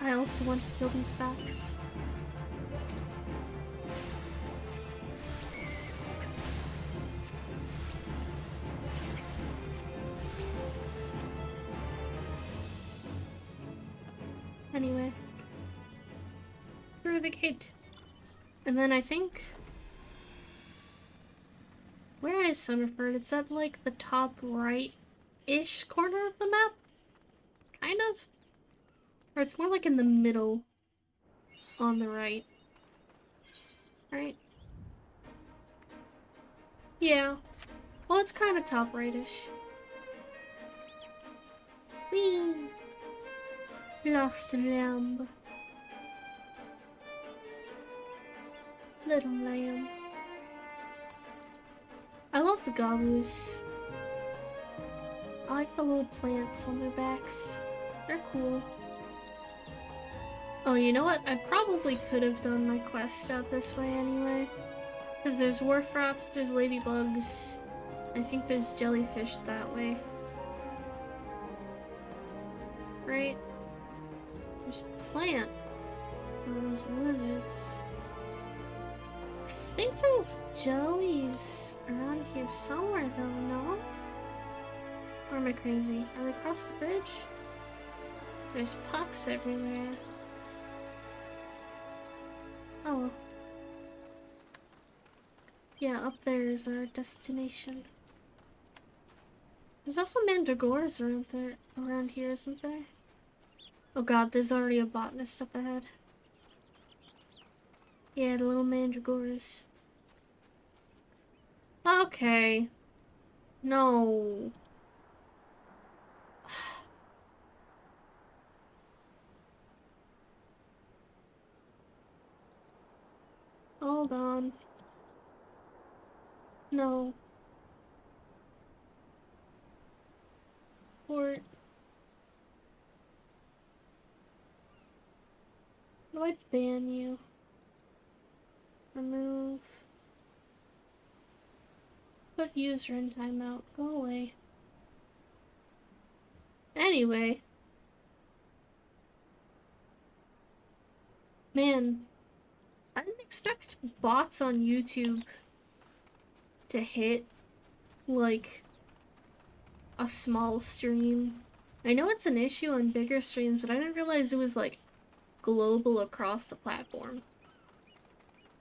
I also want to kill these bats. Anyway. Through the gate. And then I think... Where is Summerford? It's at like the top right-ish corner of the map? Kind of? Or it's more like in the middle on the right. Right? Yeah. Well, it's kind of top right-ish. Whee! Lost lamb. Little lamb. I love the gobboos. I like the little plants on their backs. They're cool. Oh, you know what? I probably could have done my quest out this way anyway. Because there's wharf rats, there's ladybugs. I think there's jellyfish that way. Right? There's plant. There's lizards. I think there's jellies around here somewhere though, no? Or am I crazy? Are we across the bridge? There's pucks everywhere. Oh. Yeah, up there is our destination. There's also mandragores around here, isn't there? Oh god, there's already a botanist up ahead. Yeah, the little mandragores. Okay. No. Hold on. No. Port. How do I ban you? Remove. Put user in timeout. Go away. Anyway. Man. I didn't expect bots on YouTube to hit, like, a small stream. I know it's an issue on bigger streams, but I didn't realize it was, like, global across the platform.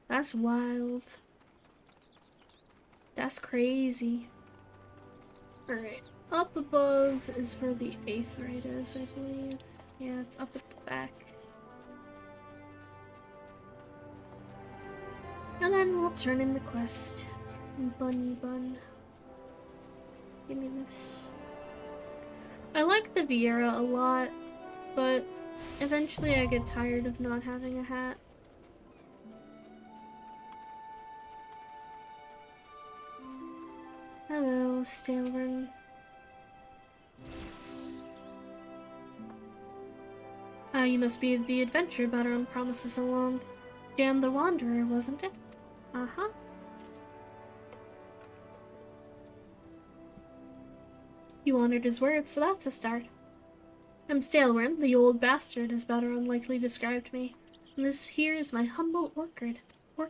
That's wild. That's crazy. Alright, up above is where the 8th raid is, I believe. Yeah, it's up at the back. And then we'll turn in the quest. Bunny bun. Give me this. I like the Viera a lot, but eventually I get tired of not having a hat. Hello, Stalburn. Ah, you must be the adventure Battleron promised us along. Jam the Wanderer, wasn't it? Uh-huh. You honored his word, so that's a start. I'm Stalburn, the old bastard, as Battleron likely described me. And this here is my humble orchard. A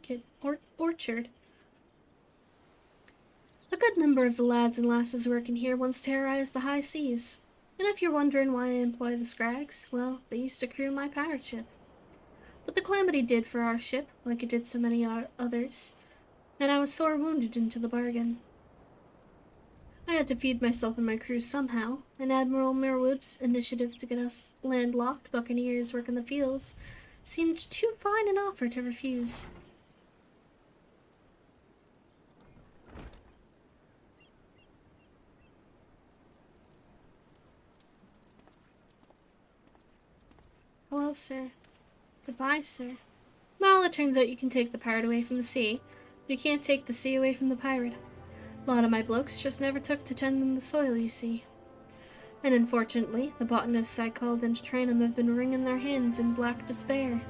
good number of the lads and lasses working here once terrorized the high seas. And if you're wondering why I employ the Scrags, well, they used to crew my pirate ship. But the calamity did for our ship, like it did so many others, and I was sore wounded into the bargain. I had to feed myself and my crew somehow, and Admiral Merwood's initiative to get us landlocked buccaneers working the fields seemed too fine an offer to refuse. Hello, sir. Goodbye, sir. Well, it turns out you can take the pirate away from the sea, but you can't take the sea away from the pirate. A lot of my blokes just never took to tending the soil, you see. And unfortunately, the botanists I called in to train him have been wringing their hands in black despair.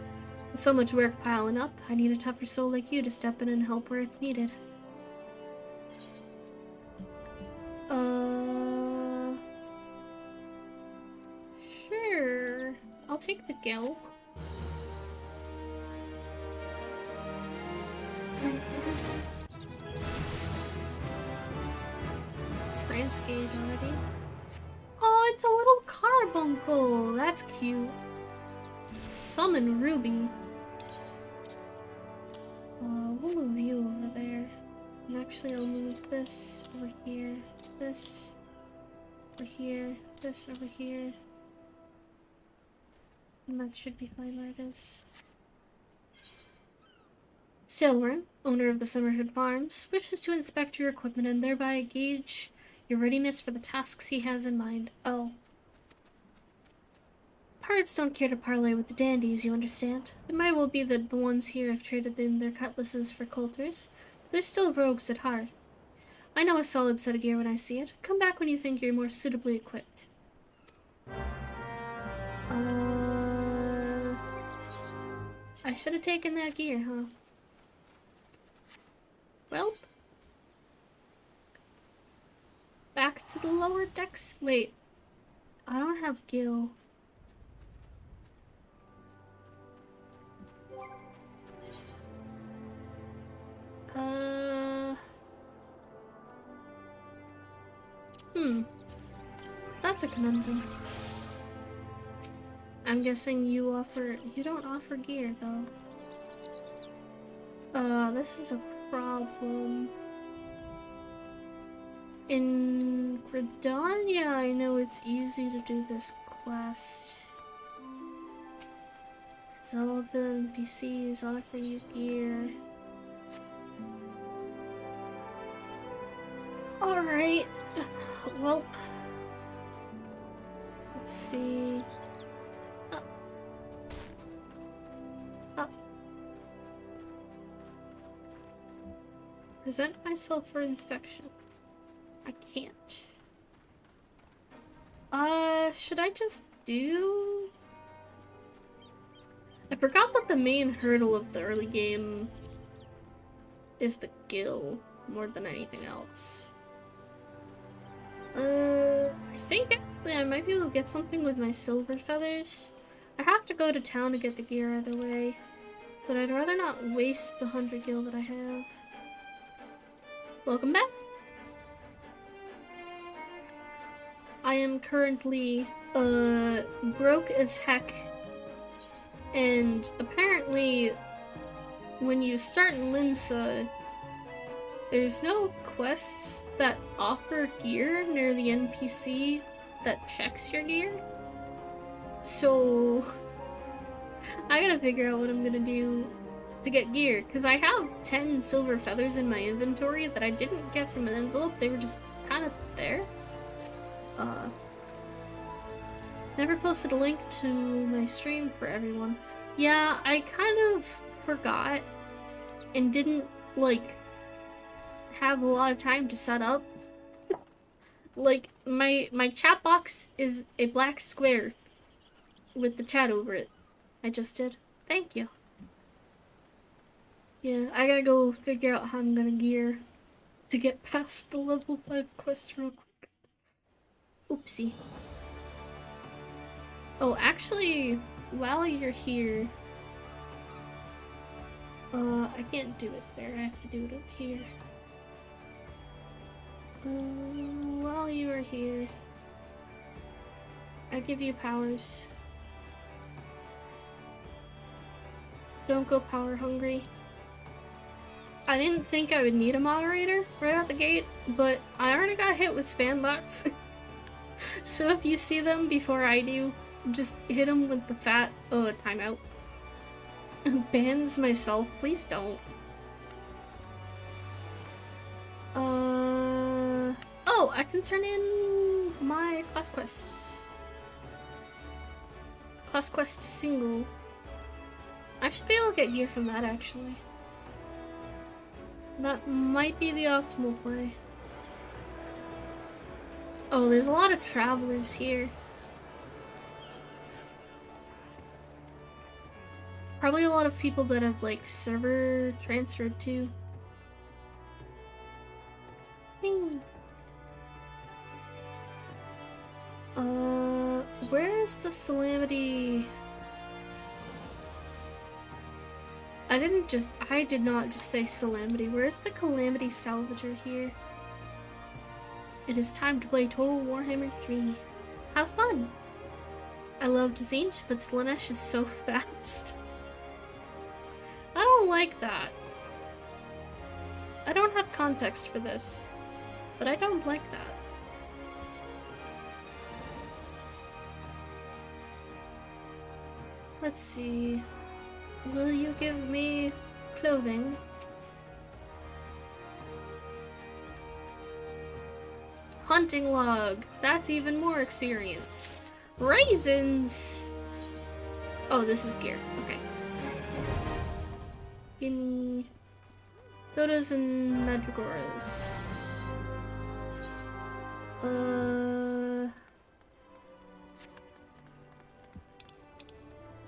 With so much work piling up, I need a tougher soul like you to step in and help where it's needed. Sure. I'll take the Gil. Transgate already. Oh, it's a little carbuncle! That's cute. Summon Ruby. We'll move you over there. And actually, I'll move this over here. This over here. This over here. And that should be fine where it is. Sailworm, owner of the Summerhood Farms, wishes to inspect your equipment and thereby gauge your readiness for the tasks he has in mind. Oh. Pirates don't care to parley with the dandies, you understand. It might well be that the ones here have traded in their cutlasses for coulters, but they're still rogues at heart. I know a solid set of gear when I see it. Come back when you think you're more suitably equipped. I should have taken that gear, huh? Well. Back to the lower decks. Wait. I don't have Gil. That's a conundrum. I'm guessing you don't offer gear though. This is a problem. In Gridania, I know it's easy to do this quest. Cause all of the NPCs offer you gear. Alright. Well. Let's see. Present myself for inspection. I can't. Should I just do... I forgot that the main hurdle of the early game is the Gil more than anything else. I think actually I might be able to get something with my silver feathers. I have to go to town to get the gear either way, but I'd rather not waste the 100 gil that I have. Welcome back! I am currently, broke as heck, and apparently when you start in Limsa, there's no quests that offer gear near the NPC that checks your gear. So I gotta figure out what I'm gonna do to get gear, because I have 10 silver feathers in my inventory that I didn't get from an envelope. They were just kind of there. Never posted a link to my stream for everyone. Yeah, I kind of forgot and didn't, like, have a lot of time to set up. Like, my chat box is a black square with the chat over it. I just did. Thank you. Yeah, I gotta go figure out how I'm gonna gear to get past the level 5 quest real quick. Oopsie. Oh, actually, while you're here... I can't do it there. I have to do it up here. While you are here... I give you powers. Don't go power hungry. I didn't think I would need a moderator right out the gate, but I already got hit with spam bots. So if you see them before I do, just hit them with the fat, timeout. Bans myself, please don't. Oh, I can turn in my class quests. Class quest single. I should be able to get gear from that, actually. That might be the optimal play. Oh, there's a lot of travelers here. Probably a lot of people that have, like, server transferred to. Where is the Calamity? I did not just say Calamity. Where's the Calamity Salvager here? It is time to play Total Warhammer 3. Have fun! I love Zinch, but Slanesh is so fast. I don't like that. I don't have context for this, but I don't like that. Let's see. Will you give me clothing? Hunting log. That's even more experience. Raisins! Oh, this is gear. Okay. Give me Dodos and Madrigoras.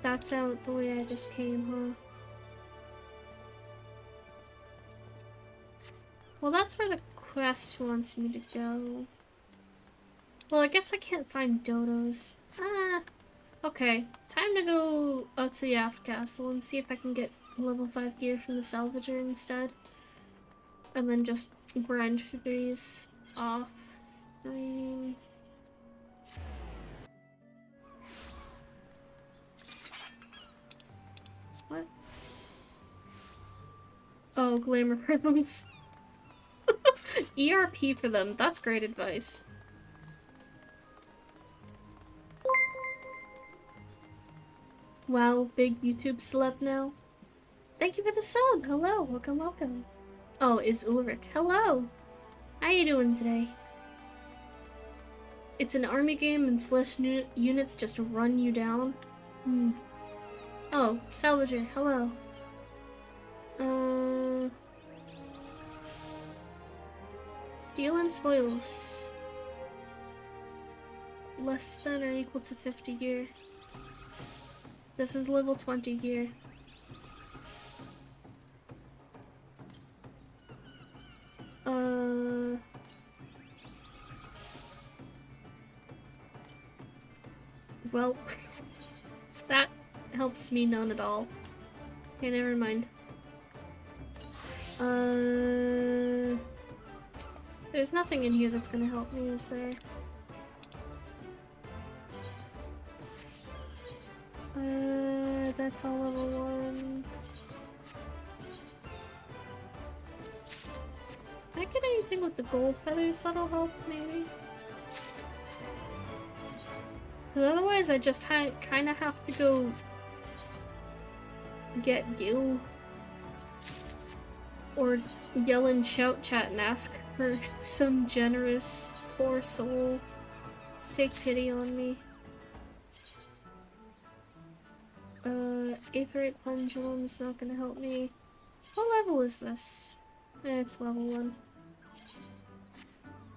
That's out the way I just came, huh? Well, that's where the quest wants me to go. Well, I guess I can't find dodos. Okay. Time to go up to the Aft Castle and see if I can get level 5 gear from the Salvager instead. And then just grind through these off stream. What? Oh, glamour prisms. ERP for them. That's great advice. Wow, big YouTube celeb now. Thank you for the sub. Hello, welcome, welcome. Oh, is Ulrich. Hello. How you doing today? It's an army game and slash units just run you down. Oh, Salvager. Hello. Deal in spoils. Less than or equal to 50 gear. This is level 20 gear. Well, that helps me none at all. Okay, never mind. There's nothing in here that's gonna help me, is there? That's all level 1. Can I get anything with the gold feathers that'll help, maybe? Because otherwise I just kind of have to go get Gil. Or yell in shout chat and ask for some generous poor soul to take pity on me. Aetherite Pendulum's not gonna help me. What level is this? It's level 1.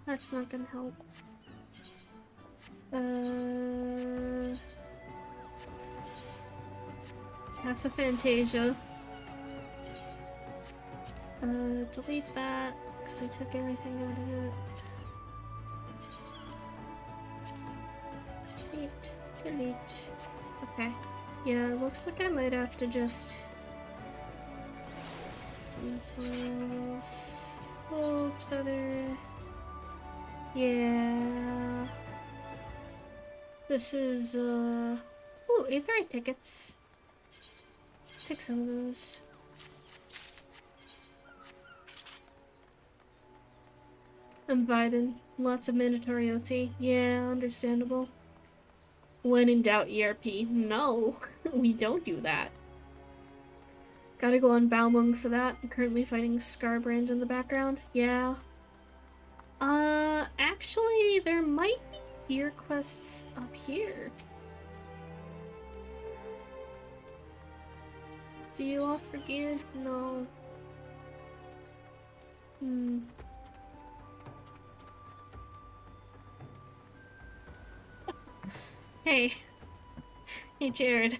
That's not gonna help. That's a Fantasia. Delete that, because I took everything out of it. Delete. Okay. Yeah, it looks like I might have to just... This was... Gold feather... Yeah... This is, Ooh, Aetherite tickets. Take some of those. I'm vibing. Lots of mandatory OT. Yeah, understandable. When in doubt, ERP. No, we don't do that. Gotta go on Balmung for that. I'm currently fighting Scarbrand in the background. Yeah. Actually, there might be gear quests up here. Do you offer gear? No. Hey. Hey, Jared.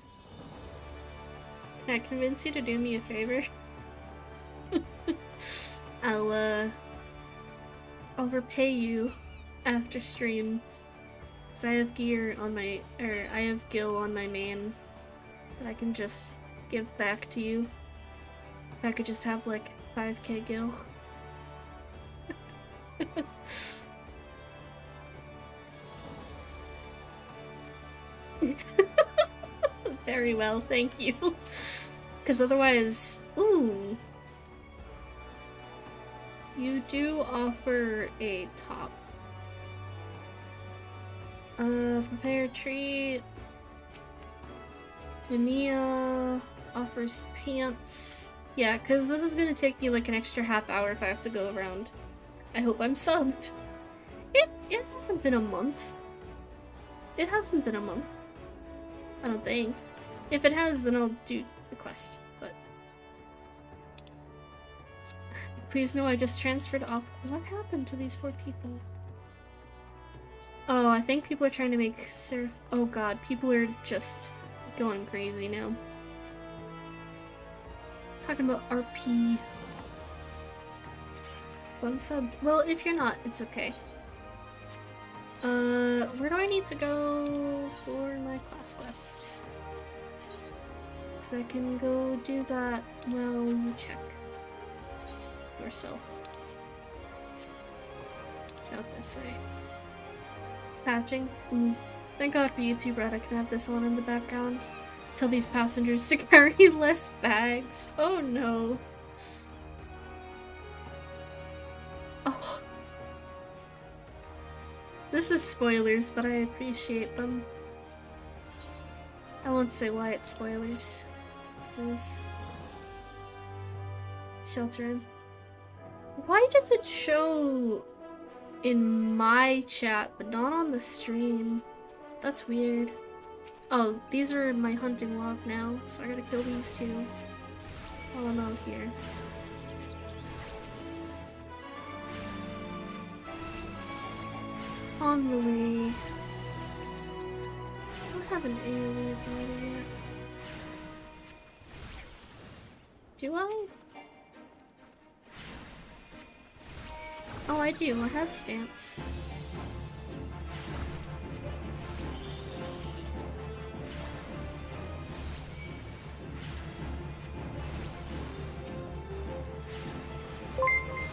Can I convince you to do me a favor? I'll repay you after stream. Cause I have I have gil on my main that I can just give back to you. If I could just have like 5k gil. Very well, thank you. Because otherwise, ooh. You do offer a top. Prepare a treat. Mania offers pants. Yeah, because this is gonna take me like an extra half hour if I have to go around. I hope I'm subbed. It hasn't been a month. It hasn't been a month. I don't think. If it has, then I'll do the quest, but... Please know I just transferred off. What happened to these poor people? Oh, I think people are trying to make surf. Oh god, people are just going crazy now. Talking about RP. I'm subbed. Well, if you're not, it's okay. Where do I need to go for my class quest? Because I can go do that while you check yourself. It's out this way. Patching? Thank God for YouTube Red, I can have this on in the background. Tell these passengers to carry less bags. Oh no. Oh. This is spoilers, but I appreciate them. I won't say why it's spoilers. This is Shelter In. Why does it show in my chat, but not on the stream? That's weird. Oh, these are my hunting log now, so I gotta kill these two while I'm out here. On the way. I don't have an AOE ability yet. Do I? Oh, I do. I have stance.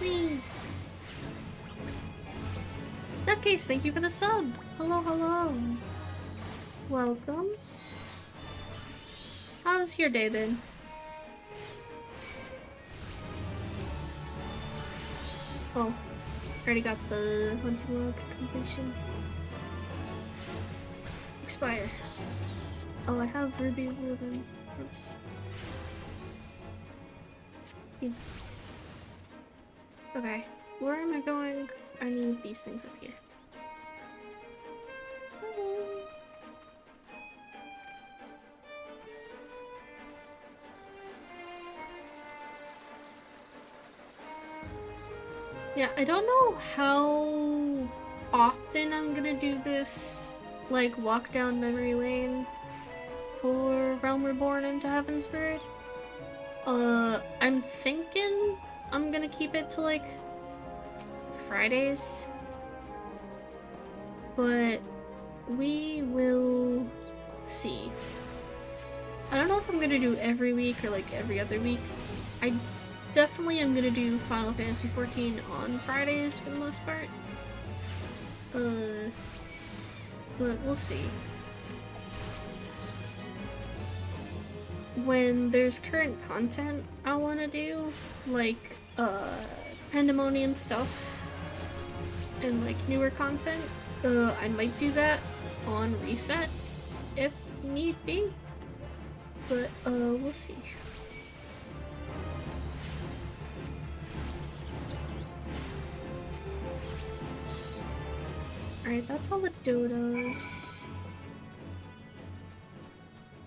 Whee! In that case, thank you for the sub. Hello, hello. Welcome. How's your day been? Oh, already got the hunting log completion. Expire. Oh, I have ruby ribbon. Oops. Okay, where am I going? I need these things up here. Yeah, I don't know how often I'm gonna do this, like, walk down memory lane for Realm Reborn into Heavensward. I'm thinking I'm gonna keep it to, like, Fridays. But we will see. I don't know if I'm gonna do every week or, like, every other week. I definitely am gonna do Final Fantasy XIV on Fridays for the most part. But we'll see. When there's current content I wanna do, like, Pandemonium stuff, and, like, newer content, I might do that on Reset, if need be. But, we'll see. Alright, that's all the dodos.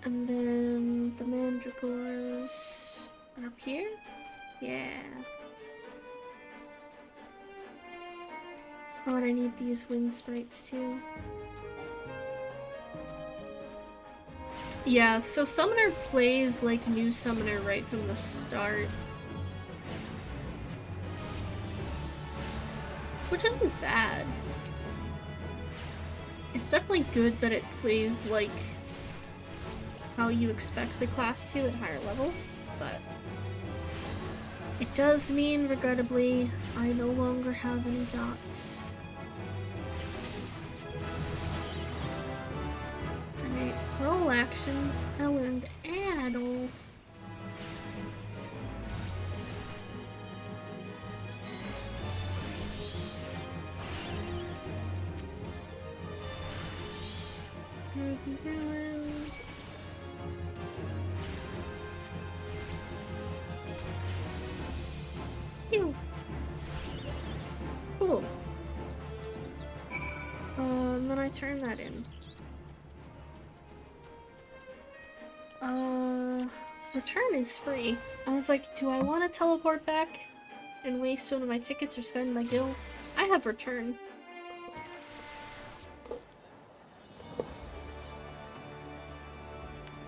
And then the mandragores are up here? Yeah. Oh, and I need these wind sprites too. Yeah, so Summoner plays like new Summoner right from the start. Which isn't bad. It's definitely good that it plays like how you expect the class to at higher levels, but it does mean, regrettably, I no longer have any dots. Alright, roll actions. I learned Addle. Ew. Cool. And then I turn that in. Return is free. I was like, do I want to teleport back and waste one of my tickets or spend my gil? I have return.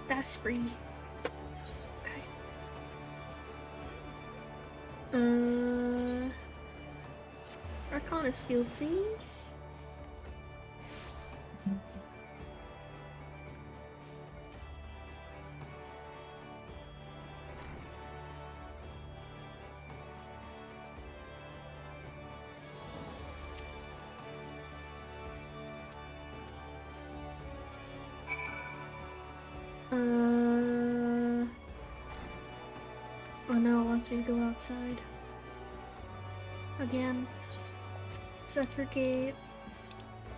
That's free. Okay. Arcana skill, please. Oh no, it wants me to go outside. Again. Suffocate.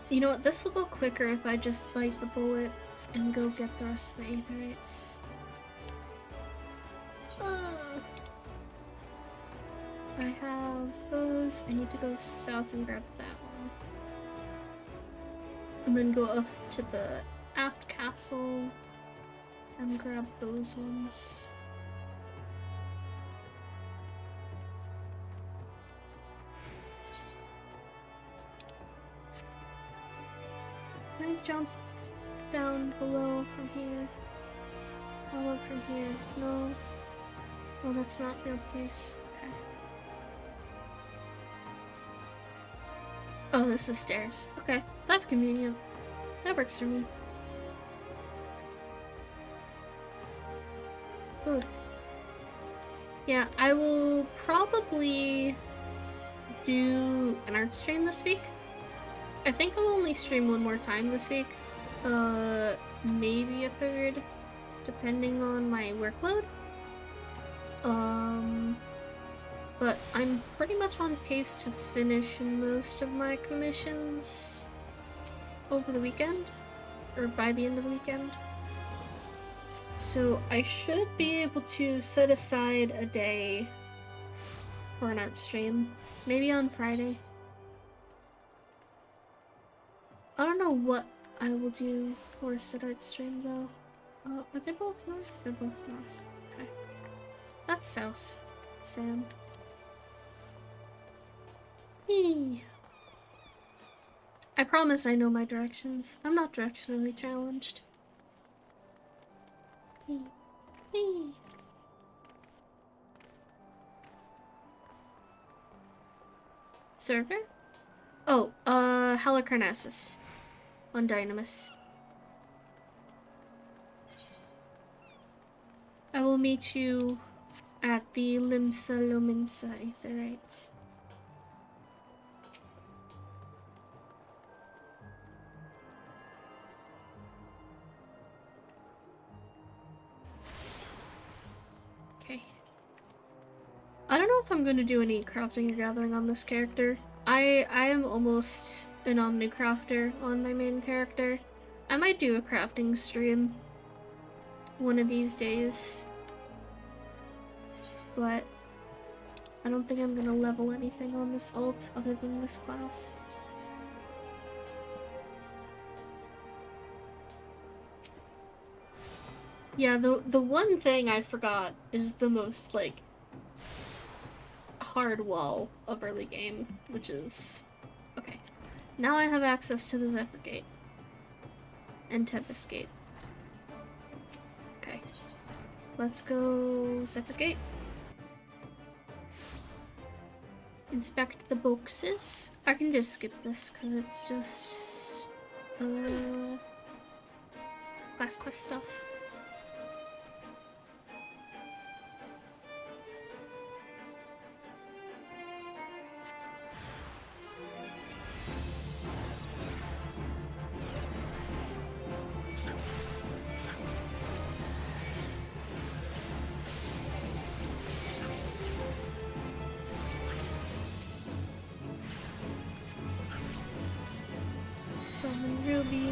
You know what, this will go quicker if I just bite the bullet and go get the rest of the aetherites. I have those. I need to go south and grab that one. And then go up to the aft castle and grab those ones. Can I jump down below from here? Follow from here? No. Oh, that's not your place. Okay. Oh, this is stairs. Okay, that's convenient. That works for me. Ugh. Yeah, I will probably do an art stream this week. I think I'll only stream one more time this week. Maybe a third, depending on my workload. But I'm pretty much on pace to finish most of my commissions over the weekend, or by the end of the weekend. So I should be able to set aside a day for an art stream, maybe on Friday. I don't know what I will do for a set art stream though. Are they both north? They're both north. Okay. That's south. Sand. Eee. I promise I know my directions. I'm not directionally challenged. Eee. Eee. Server? Oh, Halicarnassus. On Dynamis. I will meet you at the Limsa Lominsa Aetherite. Okay. I don't know if I'm going to do any crafting or gathering on this character. I am almost an omnicrafter on my main character. I might do a crafting stream one of these days, but I don't think I'm gonna level anything on this alt other than this class. Yeah, the one thing I forgot is the most, like, hard wall of early game, which is... Okay. Now I have access to the Zephyr Gate. And Tempest Gate. Okay. Let's go segregate. Inspect the boxes. I can just skip this because it's just class quest stuff. Summon Ruby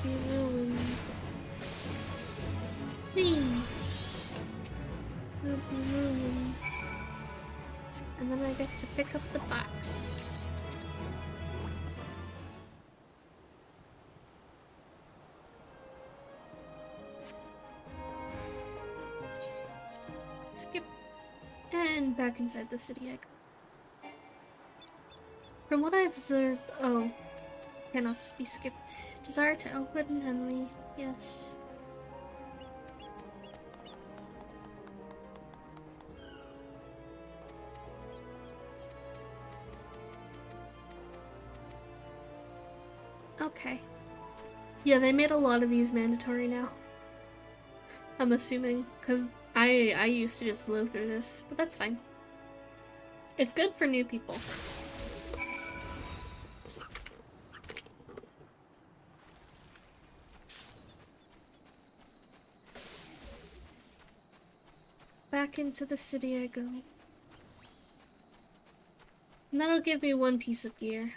Ruin. Me! Ruby Ruin. And then I get to pick up the box. Skip. And back inside the city I go. From what I've observed, oh. Cannot be skipped. Desire to open Henry. Yes. Okay. Yeah, they made a lot of these mandatory now. I'm assuming, because I used to just blow through this, but that's fine. It's good for new people. Back into the city I go. And that'll give me one piece of gear.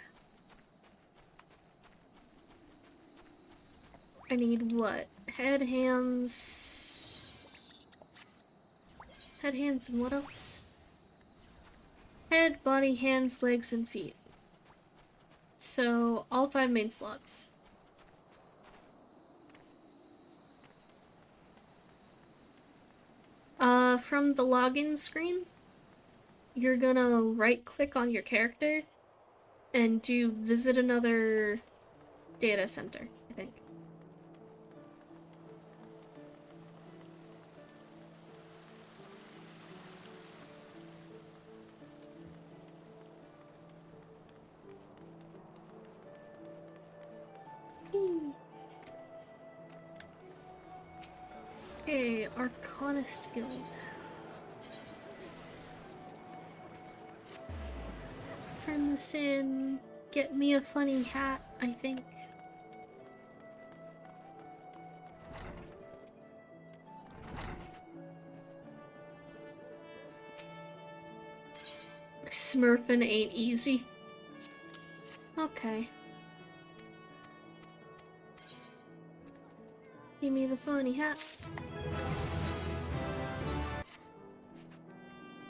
I need what? Head, hands... Head, hands, and what else? Head, body, hands, legs, and feet. So, all 5 main slots. From the login screen, you're gonna right-click on your character and do visit another data center, I think. Okay, Arcanist Guild. Turn this in. Get me a funny hat, I think. Smurfing ain't easy. Okay. Give me the funny hat.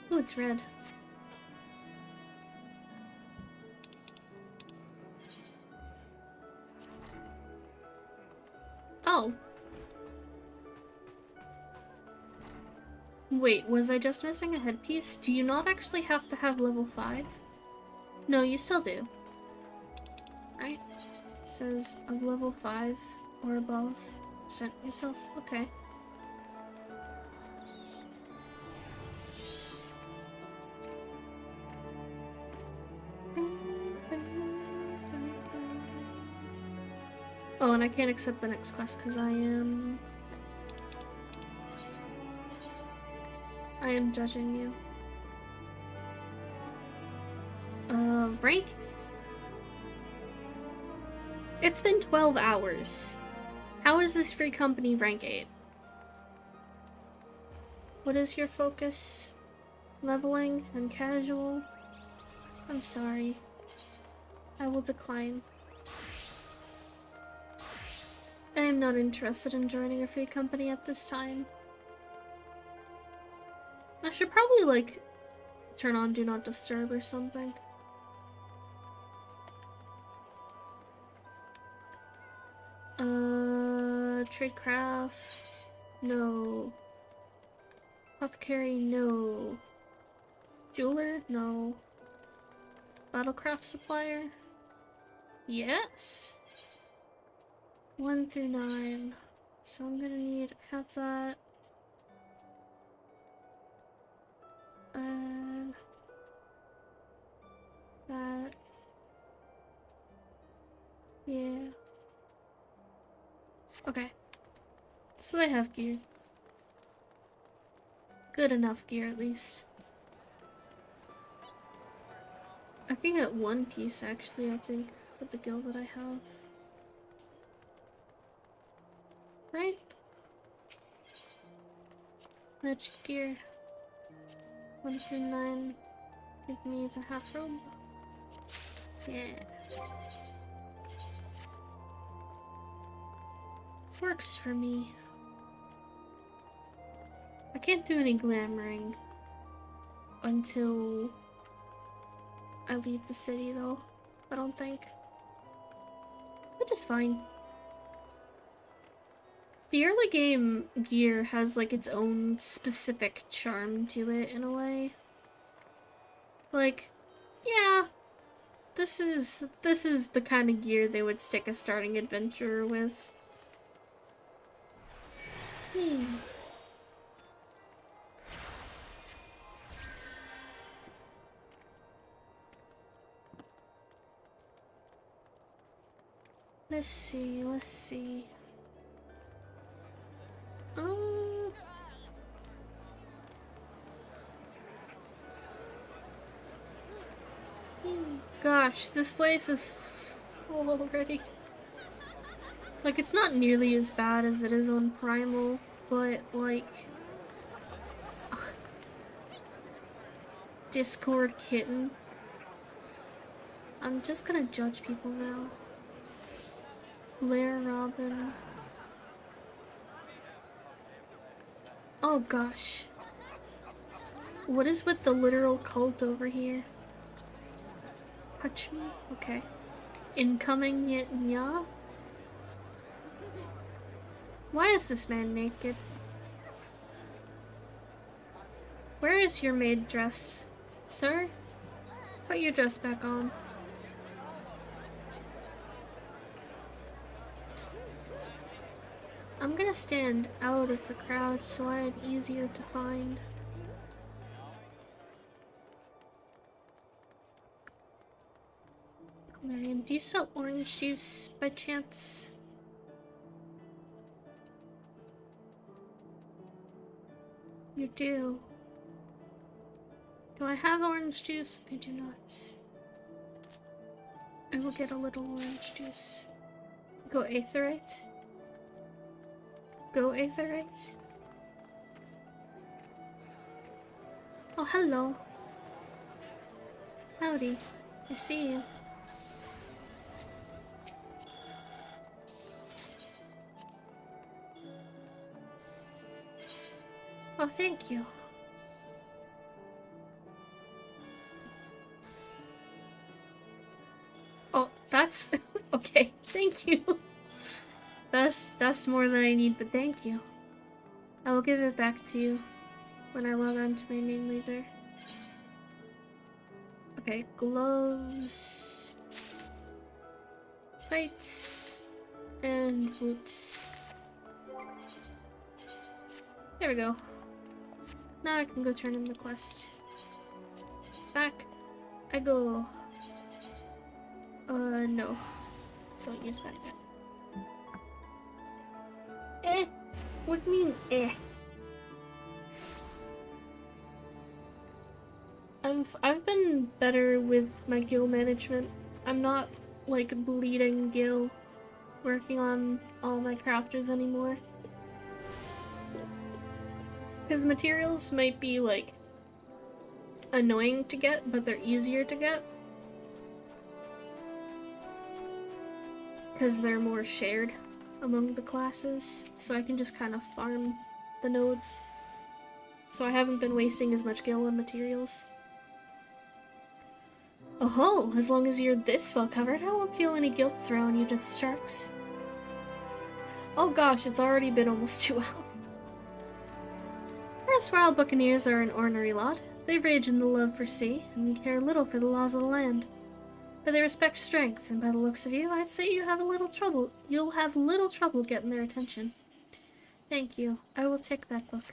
Oh, it's red. Oh. Wait, was I just missing a headpiece? Do you not actually have to have level 5? No, you still do. Right? It says of level 5 or above. Sent yourself? Okay. Oh, and I can't accept the next quest because I am judging you. Rank? It's been 12 hours. How is this free company rank 8? What is your focus? Leveling and casual? I'm sorry. I will decline. I am not interested in joining a free company at this time. I should probably, like, turn on Do Not Disturb or something. Tradecraft, no. Apothecary, no. Jeweler, no. Battlecraft supplier, yes. 1 through 9. So I'm gonna need have that. Okay. So they have gear. Good enough gear, at least. I can get one piece, actually, I think, with the guild that I have. Right? Magic gear. 1 through 9. Give me the half robe. Yeah. Works for me. I can't do any glamoring until I leave the city, though. I don't think. Which is fine. The early game gear has like its own specific charm to it in a way. Like, yeah, this is the kind of gear they would stick a starting adventurer with. Let's see. Gosh, this place is full already. Like, it's not nearly as bad as it is on Primal, but, like... Ugh. Discord Kitten. I'm just gonna judge people now. Blair Robin. Oh gosh. What is with the literal cult over here? Touch me? Okay. Incoming Nya? Why is this man naked? Where is your maid dress? Sir? Put your dress back on. I'm gonna stand out of the crowd so I'm easier to find. Marion, do you sell orange juice by chance? You do. Do I have orange juice? I do not. I will get a little orange juice. Go aetherite. Go aetherite. Oh, hello. Howdy. I see you. Oh, thank you. Oh, that's okay. Thank you. That's more than I need, but thank you. I will give it back to you when I log on to my main laser. Okay, gloves, tights, and boots. There we go. Now I can go turn in the quest. Back I go. No. Don't use that yet. What do you mean, I've been better with my guild management. I'm not, like, bleeding Gil working on all my crafters anymore. Because the materials might be, like, annoying to get, but they're easier to get. Because they're more shared among the classes, so I can just kind of farm the nodes. So I haven't been wasting as much gil on materials. Oh, as long as you're this well covered, I won't feel any guilt throwing you to the sharks. Oh gosh, it's already been almost 2 hours. Erstwhile buccaneers are an ornery lot. They rage in the love for sea, and care little for the laws of the land. But they respect strength, and by the looks of you, I'd say you'll have little trouble getting their attention. Thank you. I will take that book.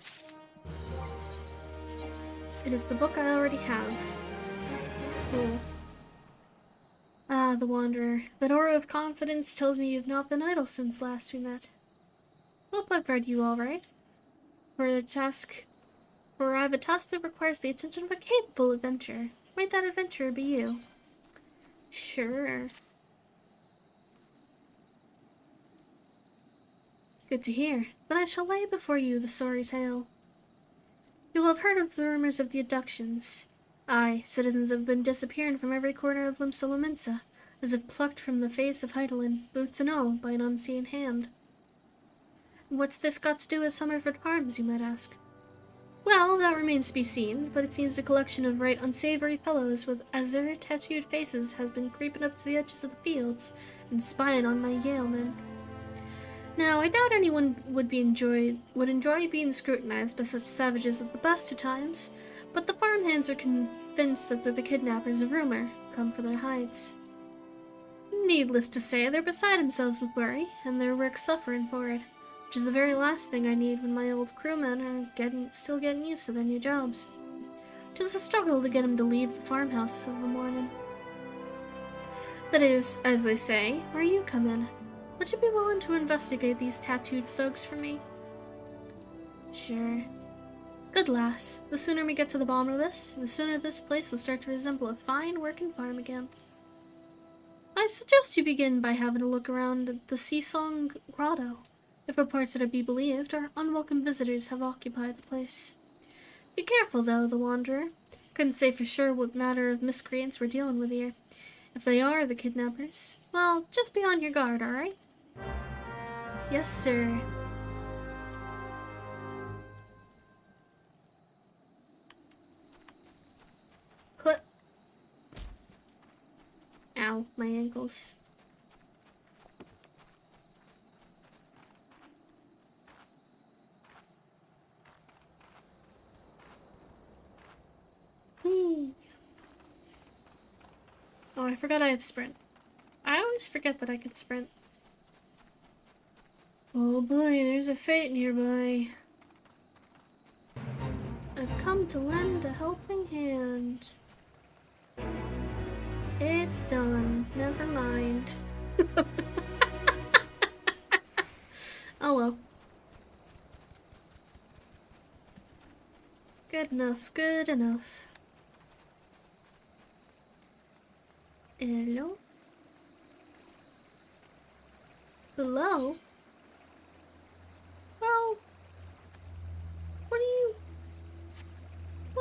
It is the book I already have. Cool. Ah, the Wanderer. That aura of confidence tells me you've not been idle since last we met. Hope I've read you all right. For I have a task that requires the attention of a capable adventurer. Might that adventurer be you? Sure. Good to hear. Then I shall lay before you the sorry tale. You will have heard of the rumors of the abductions. Aye, citizens have been disappearing from every corner of Limsa, as if plucked from the face of Heidelin, boots and all, by an unseen hand. What's this got to do with Summerford Farms, you might ask? Well, that remains to be seen, but it seems a collection of right unsavory fellows with azure tattooed faces has been creeping up to the edges of the fields and spying on my Yale men. Now, I doubt anyone would enjoy being scrutinized by such savages at the best of times, but the farmhands are convinced that they're the kidnappers of rumor, come for their hides. Needless to say, they're beside themselves with worry, and their work suffering for it, which is the very last thing I need when my old crewmen are still getting used to their new jobs. 'Tis a struggle to get them to leave the farmhouse of a morning. That is, as they say, where you come in. Would you be willing to investigate these tattooed thugs for me? Sure. Good lass. The sooner we get to the bottom of this, the sooner this place will start to resemble a fine working farm again. I suggest you begin by having a look around at the Seasong Grotto. If reports are to be believed, our unwelcome visitors have occupied the place. Be careful, though, the Wanderer. Couldn't say for sure what matter of miscreants we're dealing with here. If they are the kidnappers, well, just be on your guard, alright? Yes, sir. Put. Ow, my ankles. Oh, I forgot I have sprint. I always forget that I can sprint. Oh boy, there's a fate nearby. I've come to lend a helping hand. It's done. Never mind. Oh well. Good enough, good enough. Hello? Hello? Well, what are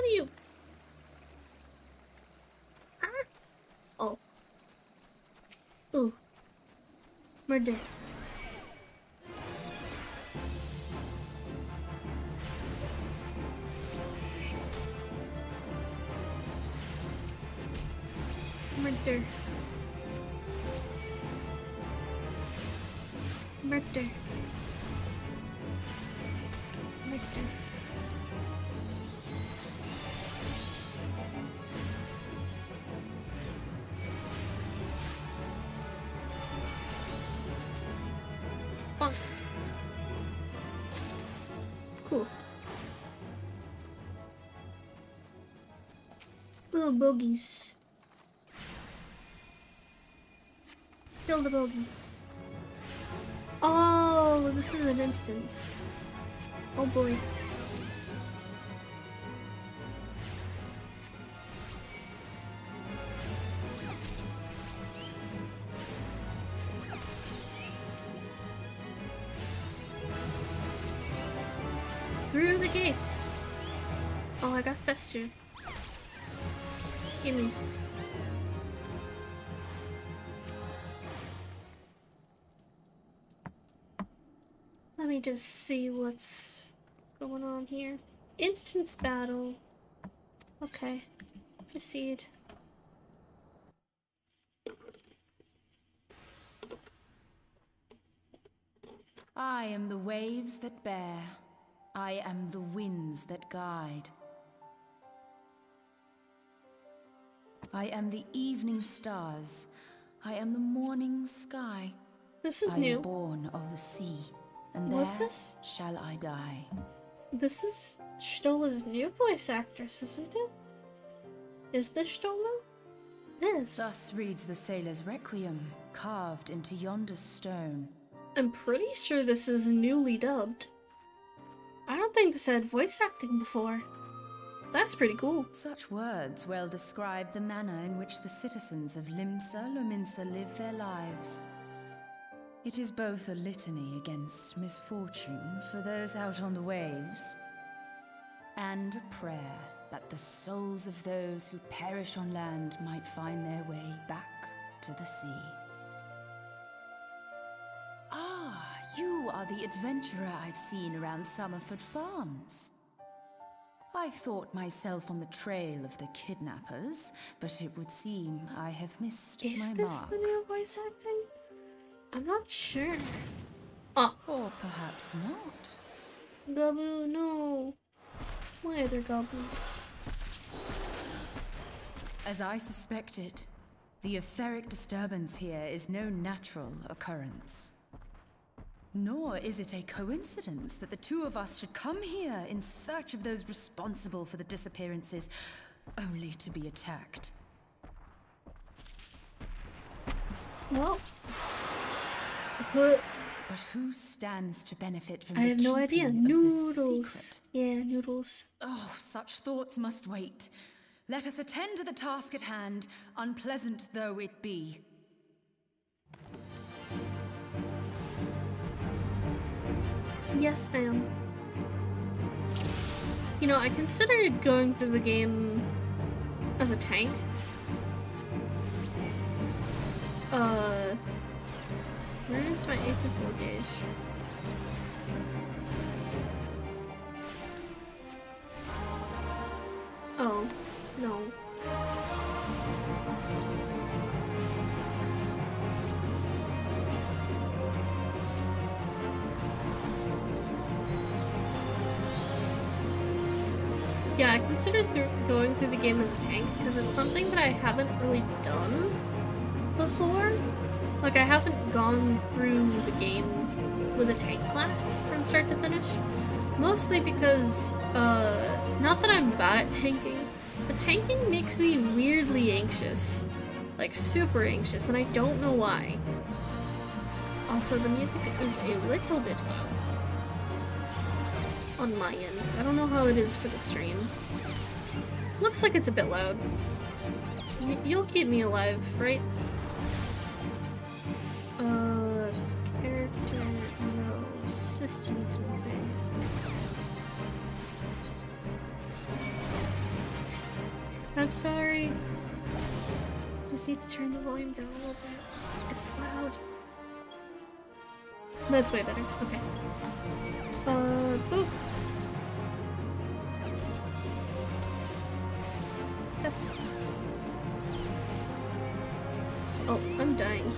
you? Huh? Oh. Ooh. Murder. Murder. Murder. Murder. Bonk. Cool. Little bogeys. Kill the bogey. Oh, this is an instance. Oh boy. Through the gate. Oh, I got Fester. Gimme. Let me just see what's going on here. Instance battle. Okay. Proceed. I am the waves that bear. I am the winds that guide. I am the evening stars. I am the morning sky. This is I new. am born of the sea, and Was there this? shall I die. This is Stola's new voice actress, isn't it? Is this Stola? It is. Thus reads the sailor's requiem, carved into yonder stone. I'm pretty sure this is newly dubbed. I don't think this had voice acting before. That's pretty cool. Such words well describe the manner in which the citizens of Limsa Lominsa live their lives. It is both a litany against misfortune for those out on the waves, and a prayer that the souls of those who perish on land might find their way back to the sea. Ah, you are the adventurer I've seen around Summerford Farms. I thought myself on the trail of the kidnappers, but it would seem I have missed Is my this mark. the new voice acting? I'm not sure. Oh, Or perhaps not. Gabu, no. Why are there Gabus? As I suspected, the etheric disturbance here is no natural occurrence. Nor is it a coincidence that the two of us should come here in search of those responsible for the disappearances, only to be attacked. Well, But who stands to benefit from I the have no idea. keeping of this Noodles. secret? Yeah, noodles. Oh, such thoughts must wait. Let us attend to the task at hand, unpleasant though it be. Yes, ma'am. You know, I considered going through the game as a tank. Where is my 8th and 4 gauge? Oh, no. Yeah, I considered going through the game as a tank because it's something that I haven't really done before. Like, I haven't gone through the game with a tank class from start to finish. Mostly because, not that I'm bad at tanking, but tanking makes me weirdly anxious. Like, super anxious, and I don't know why. Also, the music is a little bit loud. On my end. I don't know how it is for the stream. Looks like it's a bit loud. You'll keep me alive, right? Character, no. System config. I'm sorry. Just need to turn the volume down a little bit. It's loud. That's way better. Okay. Boop. Yes. Oh, I'm dying.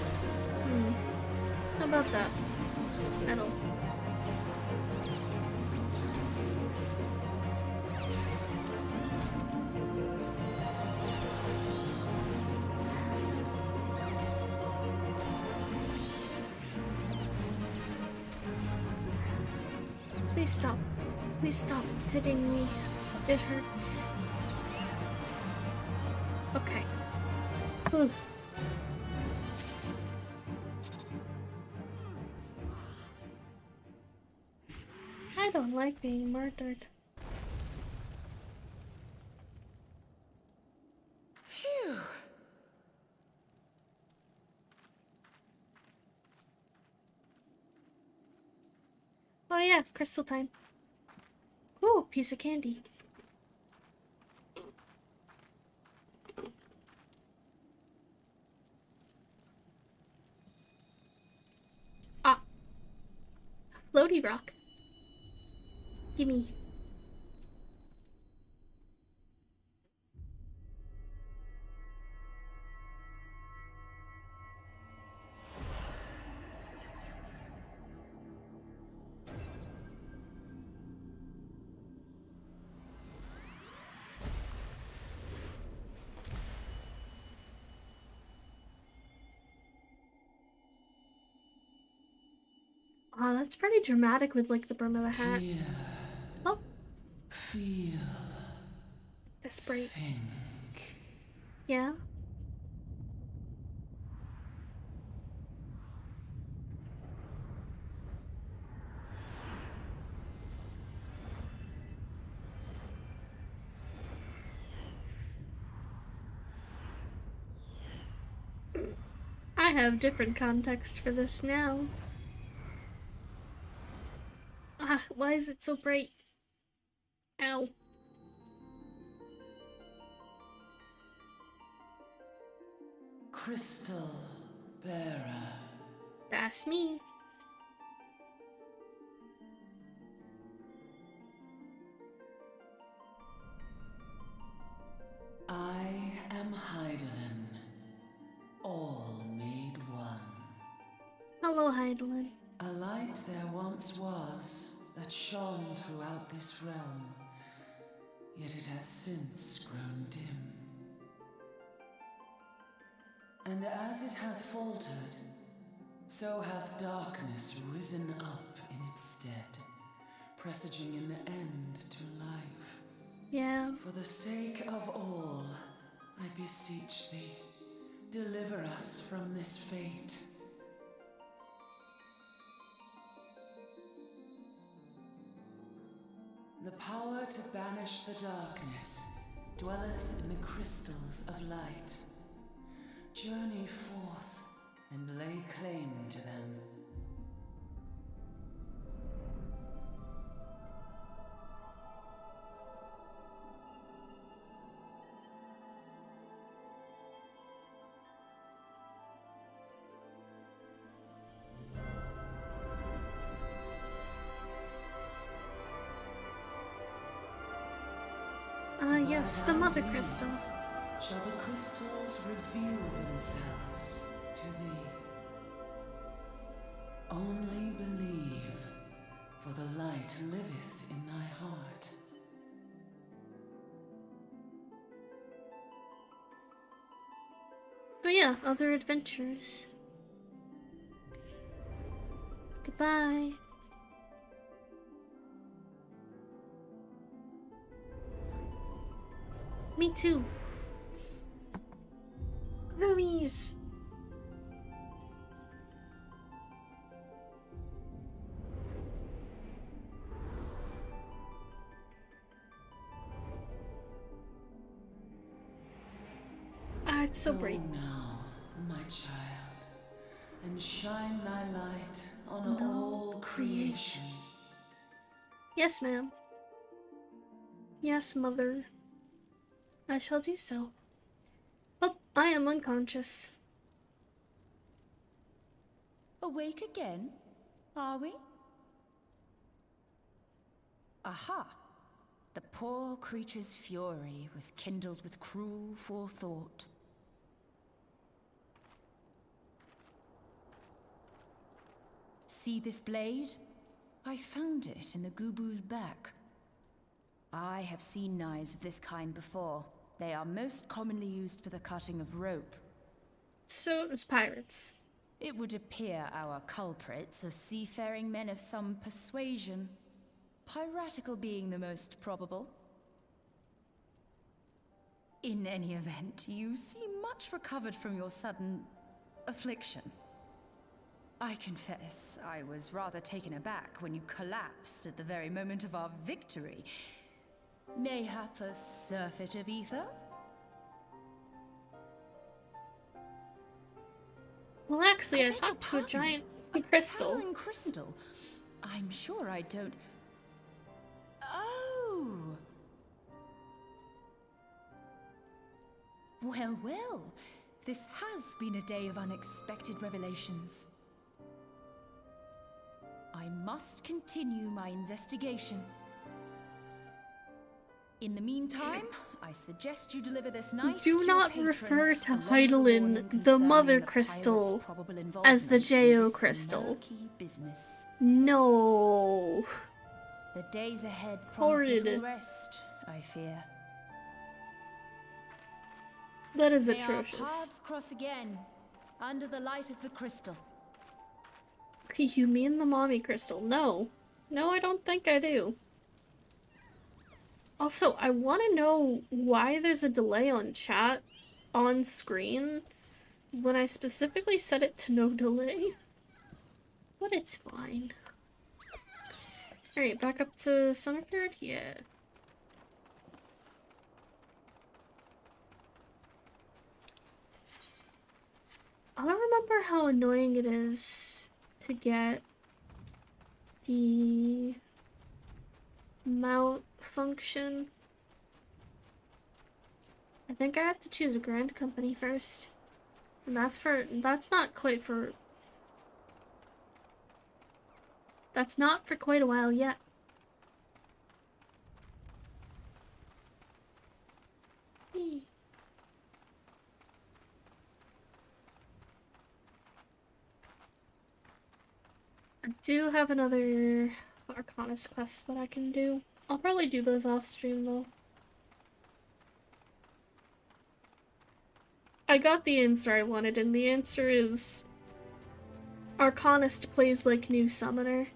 How about that? Metal. Please stop. Please stop hitting me. It hurts. Okay. Whew. I don't like being murdered. Phew. Oh yeah, crystal time. Ooh, piece of candy. Ah. Floaty rock. Gimme. Oh, that's pretty dramatic with like the brim of the hat. Hear, Oh, feel, desperate. think. Yeah. I have different context for this now. Ah, why is it so bright? Ow. Crystal bearer. That's me. I am Heidelin, all made one. Hello, Heidelin. A light there once was that shone throughout this realm, yet it hath since grown dim. And as it hath faltered, so hath darkness risen up in its stead, presaging an end to life. Yeah. For the sake of all, I beseech thee, deliver us from this fate. The power to banish the darkness dwelleth in the crystals of light. Journey forth and lay claim to them. Yes, the Mother Crystal. Shall the crystals reveal themselves to thee? Only believe, for the light liveth in thy heart. Oh yeah, other adventures. Goodbye. Me too. Zoomies! Ah, it's so bright. Go now, my child, and shine thy light on all creation. Yes, ma'am. Yes, mother. I shall do so. Oh, I am unconscious. Awake again, are we? Aha! The poor creature's fury was kindled with cruel forethought. See this blade? I found it in the Gubu's back. I have seen knives of this kind before. They are most commonly used for the cutting of rope. So it was pirates. It would appear our culprits are seafaring men of some persuasion. Piratical being the most probable. In any event, you seem much recovered from your sudden affliction. I confess, I was rather taken aback when you collapsed at the very moment of our victory. Mayhap a surfeit of ether? Well, actually, I beg your talked to a pardon. giant A crystal. towering crystal. I'm sure I don't... Oh! Well, well. This has been a day of unexpected revelations. I must continue my investigation. In the meantime, I suggest you deliver this knife Do to not your patron, refer to along with a Heidelin, warning the concerning Mother the Crystal, pirate's probable as the involvement in Jo this Crystal. murky business. No. The days ahead promise Horrid. little rest, I fear. That is May our atrocious. paths cross again, under the light of the crystal. You mean the Mommy Crystal? No. No, I don't think I do. Also, I want to know why there's a delay on chat on screen when I specifically set it to no delay. But it's fine. Alright, back up to Summerford? Yeah. I don't remember how annoying it is to get the mount function. I think I have to choose a grand company first. And that's not for quite a while yet. Eee. I do have another Arcanist quest that I can do. I'll probably do those off stream though. I got the answer I wanted, and the answer is Arcanist plays like new summoner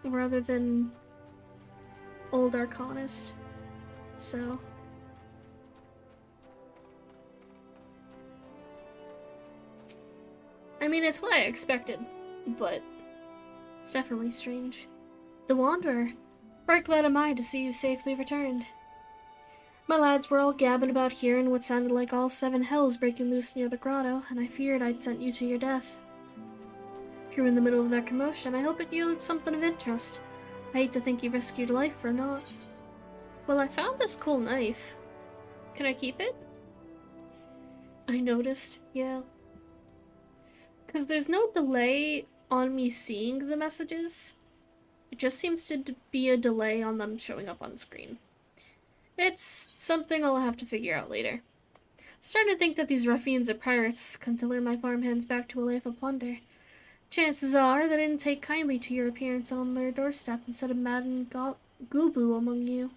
rather than old Arcanist. So I mean, it's what I expected, but it's definitely strange. The Wanderer. Right glad am I to see you safely returned. My lads were all gabbing about here in what sounded like all 7 hells breaking loose near the grotto, and I feared I'd sent you to your death. If you were in the middle of that commotion, I hope it yielded something of interest. I hate to think you rescued life for naught. Well, I found this cool knife. Can I keep it? I noticed, yeah. Because there's no delay on me seeing the messages. It just seems to be a delay on them showing up on screen. It's something I'll have to figure out later. I'm starting to think that these ruffians are pirates, come to lure my farmhands back to a life of plunder. Chances are they didn't take kindly to your appearance on their doorstep instead of maddened Gubu among you.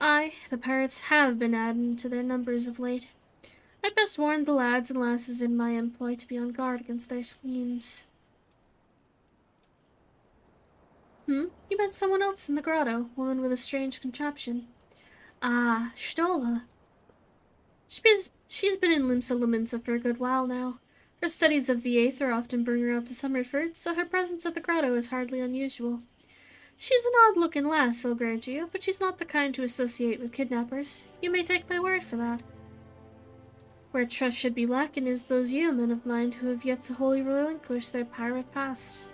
Aye, the pirates have been adding to their numbers of late. I'd best warn the lads and lasses in my employ to be on guard against their schemes. You met someone else in the grotto, woman with a strange contraption. Ah, Stola. She's been in Limsa Lominsa for a good while now. Her studies of the Aether often bring her out to Summerford, so her presence at the grotto is hardly unusual. She's an odd-looking lass, I'll grant you, but she's not the kind to associate with kidnappers. You may take my word for that. Where trust should be lacking is those yeomen of mine who have yet to wholly relinquish their pirate pasts.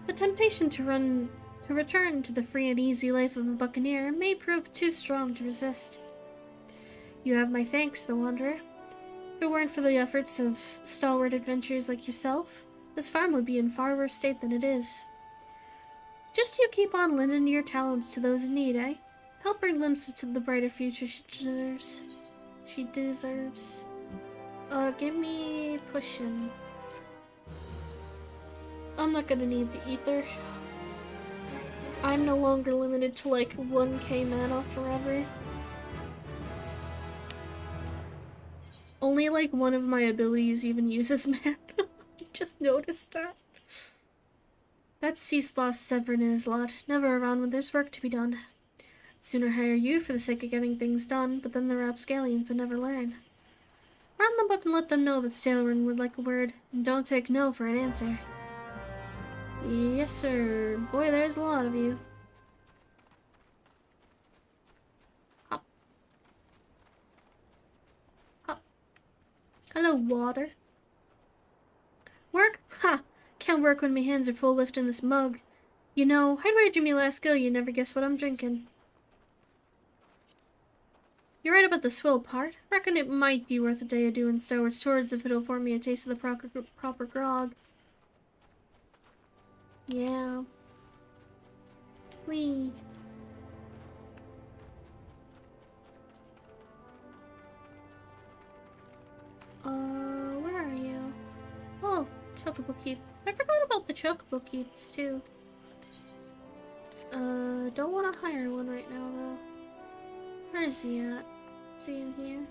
The temptation to return to the free and easy life of a buccaneer may prove too strong to resist. You have my thanks, the Wanderer. If it weren't for the efforts of stalwart adventurers like yourself, this farm would be in far worse state than it is. Just you keep on lending your talents to those in need, eh? Help bring Limsa to the brighter future she deserves. Give me pushing. I'm not gonna need the ether. I'm no longer limited to like 1k mana forever. Only like one of my abilities even uses mana. I just noticed that. That Ceaseloss Severin is lot, never around when there's work to be done. I'd sooner hire you for the sake of getting things done, but then the rapscallions would never learn. Round them up and let them know that Stalrin would like a word, and don't take no for an answer. Yes, sir. Boy, there's a lot of you. Hop. Hop. Hello, water. Work? Ha! Can't work when my hands are full lifting this mug. You know, I'd wager me last skill you never guess what I'm drinking. You're right about the swill part. Reckon it might be worth a day of doing Star Swords if it'll afford me a taste of the proper grog. Yeah. Whee. Where are you? Oh, Chocobo Keep. I forgot about the Chocobo Keeps, too. Don't want to hire one right now, though. Where is he at? Is he in here?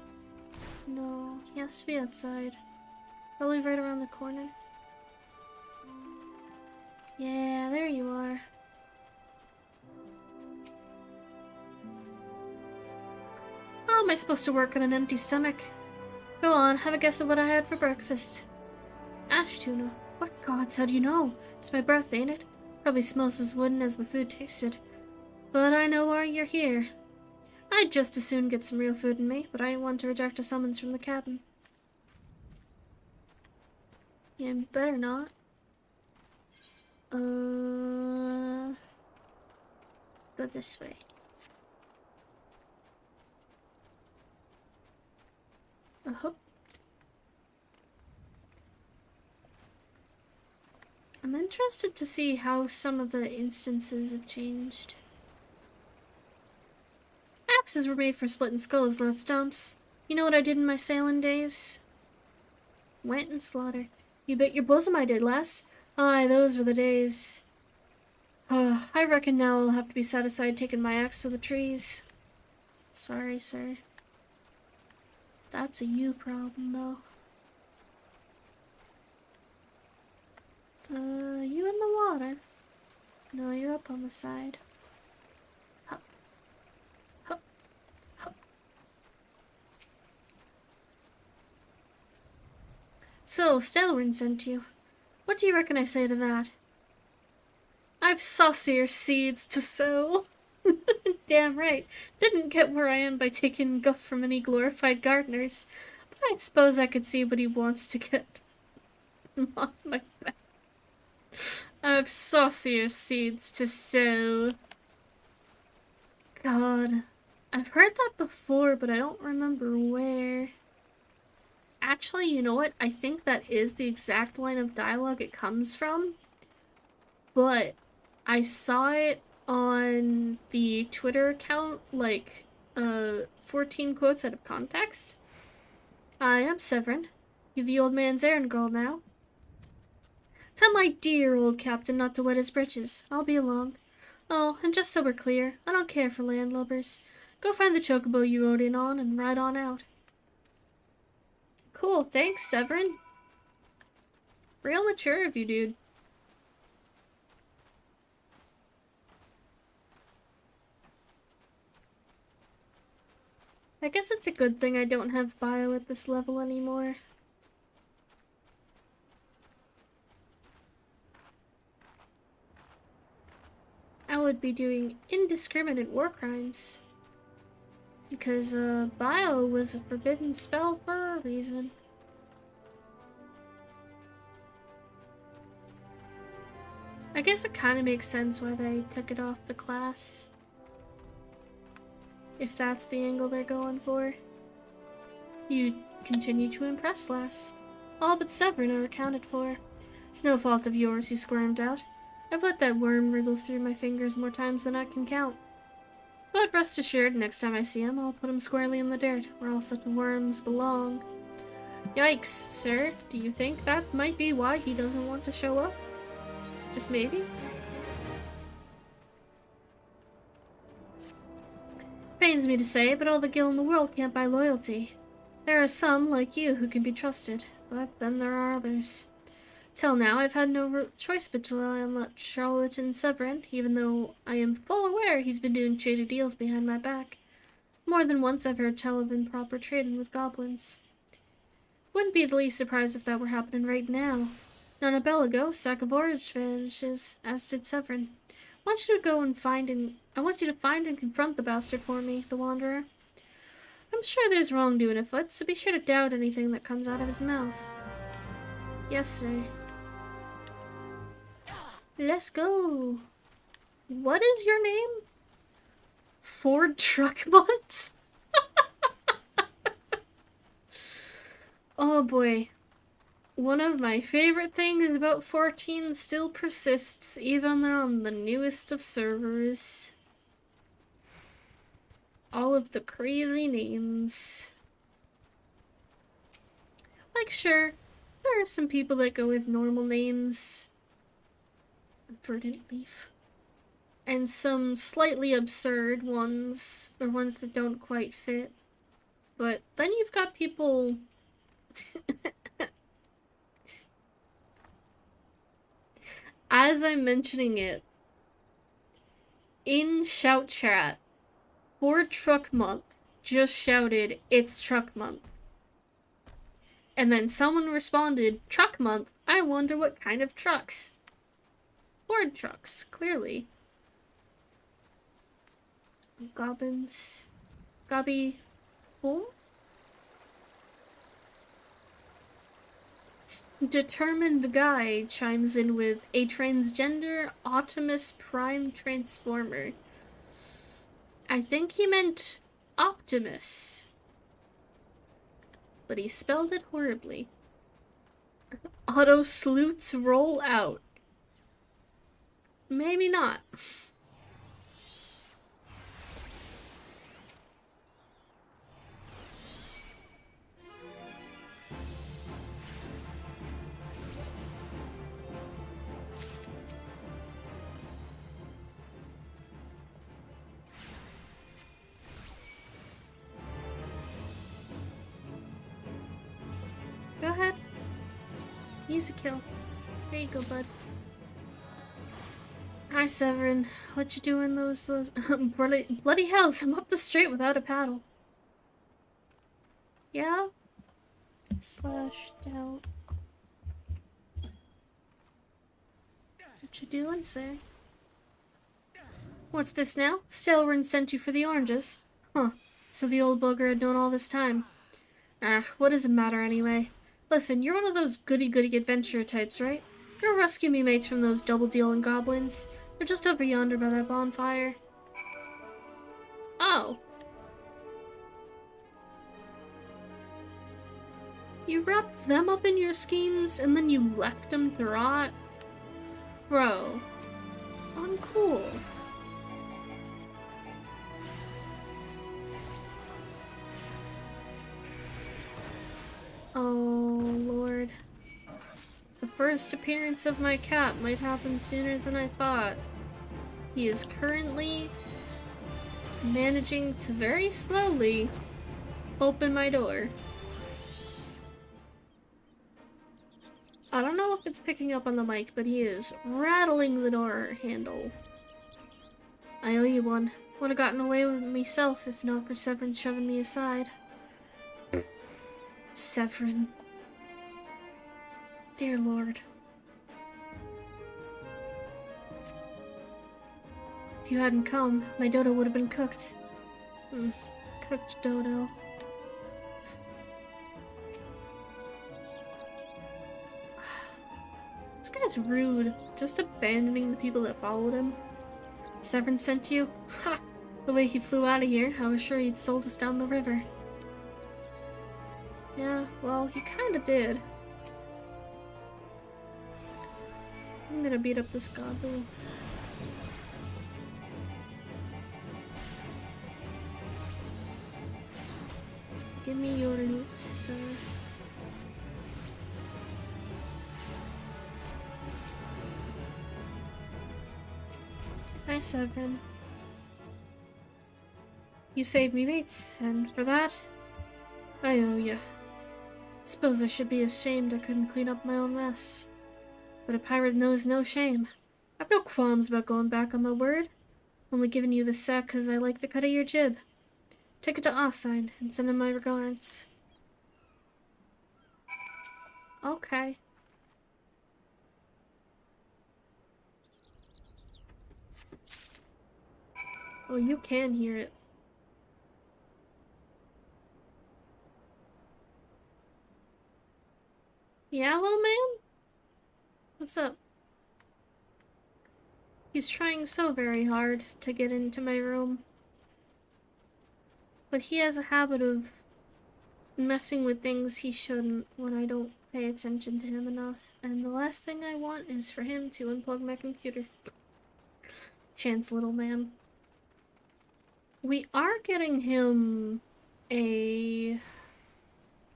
No, he has to be outside. Probably right around the corner. Yeah, there you are. How am I supposed to work on an empty stomach? Go on, have a guess at what I had for breakfast. Ash tuna. What gods, how do you know? It's my birthday, ain't it? Probably smells as wooden as the food tasted. But I know why you're here. I'd just as soon get some real food in me, but I didn't want to reject a summons from the cabin. Yeah, better not. Go this way. Uh-huh. I'm interested to see how some of the instances have changed. Axes were made for splitting skulls, not stumps. You know what I did in my sailing days? Went and slaughter. You bet your bosom I did, lass. Aye, those were the days. I reckon now I'll have to be set aside taking my axe to the trees. Sorry, sir. That's a you problem, though. You in the water? No, you're up on the side. Hup. Hup. Hup. So, Stalwyn sent you. What do you reckon I say to that? I've saucier seeds to sow. Damn right. Didn't get where I am by taking guff from any glorified gardeners. But I suppose I could see what he wants to get off my back. I've saucier seeds to sow. God. I've heard that before, but I don't remember where. Actually, you know what? I think that is the exact line of dialogue it comes from. But I saw it on the Twitter account, like, 14 quotes out of context. I am Severin. You the old man's errand girl now. Tell my dear old captain not to wet his britches. I'll be along. Oh, and just so we're clear, I don't care for landlubbers. Go find the chocobo you rode in on and ride on out. Cool, thanks, Severin. Real mature of you, dude. I guess it's a good thing I don't have bio at this level anymore. I would be doing indiscriminate war crimes. Because, bio was a forbidden spell for a reason. I guess it kind of makes sense why they took it off the class. If that's the angle they're going for. You continue to impress, lass. All but Severin are accounted for. It's no fault of yours, he squirmed out. I've let that worm wriggle through my fingers more times than I can count. But rest assured, next time I see him, I'll put him squarely in the dirt, where all such worms belong. Yikes, sir. Do you think that might be why he doesn't want to show up? Just maybe? Pains me to say, but all the gil in the world can't buy loyalty. There are some, like you, who can be trusted, but then there are others. Till now, I've had no choice but to rely on that charlatan Severin, even though I am full aware he's been doing shady deals behind my back. More than once I've heard tell of improper trading with goblins. Wouldn't be the least surprised if that were happening right now. Not a bell ago, sack of orange vanishes, as did Severin. I want you to find and confront the bastard for me, the Wanderer. I'm sure there's wrongdoing afoot, so be sure to doubt anything that comes out of his mouth. Yes, sir. Let's go. What is your name? Ford Truck Month? Oh boy. One of my favorite things about 14 still persists, even on the newest of servers. All of the crazy names. Like, sure, there are some people that go with normal names. Verdant Leaf. And some slightly absurd ones, or ones that don't quite fit. But then you've got people... As I'm mentioning it, in Shout Chat, Ford Truck Month just shouted, "It's Truck Month." And then someone responded, "Truck Month? I wonder what kind of trucks." Ford trucks, clearly. Gobbins. Gobby. Boom? Determined Guy chimes in with a transgender Optimus Prime Transformer. I think he meant Optimus, but he spelled it horribly. Auto sleuths roll out. Maybe not. Go ahead. Easy kill. There you go, bud. Hi, Severin. What you doing those bloody hells, I'm up the street without a paddle. Yeah? Slashed out. What you doing, sir? What's this now? Stelrin sent you for the oranges. Huh. So the old bugger had known all this time. Ah, what does it matter anyway? Listen, you're one of those goody-goody adventurer types, right? Go rescue me mates from those double-dealing goblins. They're just over yonder by that bonfire. Oh. You wrapped them up in your schemes, and then you left them to rot? Bro. Uncool. Oh, Lord. The first appearance of my cat might happen sooner than I thought. He is currently managing to very slowly open my door. I don't know if it's picking up on the mic, but he is rattling the door handle. I owe you one. Would have gotten away with it myself if not for Severin shoving me aside. Severin. Dear Lord. If you hadn't come, my dodo would have been cooked. Cooked dodo. This guy's rude. Just abandoning the people that followed him. Severin sent you? Ha! The way he flew out of here, I was sure he'd sold us down the river. Yeah, well, he kinda did. I'm gonna beat up this goblin. Give me your loot, sir. Hi, Severin. You saved me mates, and for that, I owe you. Suppose I should be ashamed I couldn't clean up my own mess. But a pirate knows no shame. I've no qualms about going back on my word. Only giving you this sack because I like the cut of your jib. Take it to Ossine and send him my regards. Okay. Oh, you can hear it. Yeah, little man? What's up? He's trying so very hard to get into my room. But he has a habit of messing with things he shouldn't when I don't pay attention to him enough. And the last thing I want is for him to unplug my computer. Chance, little man. We are getting him a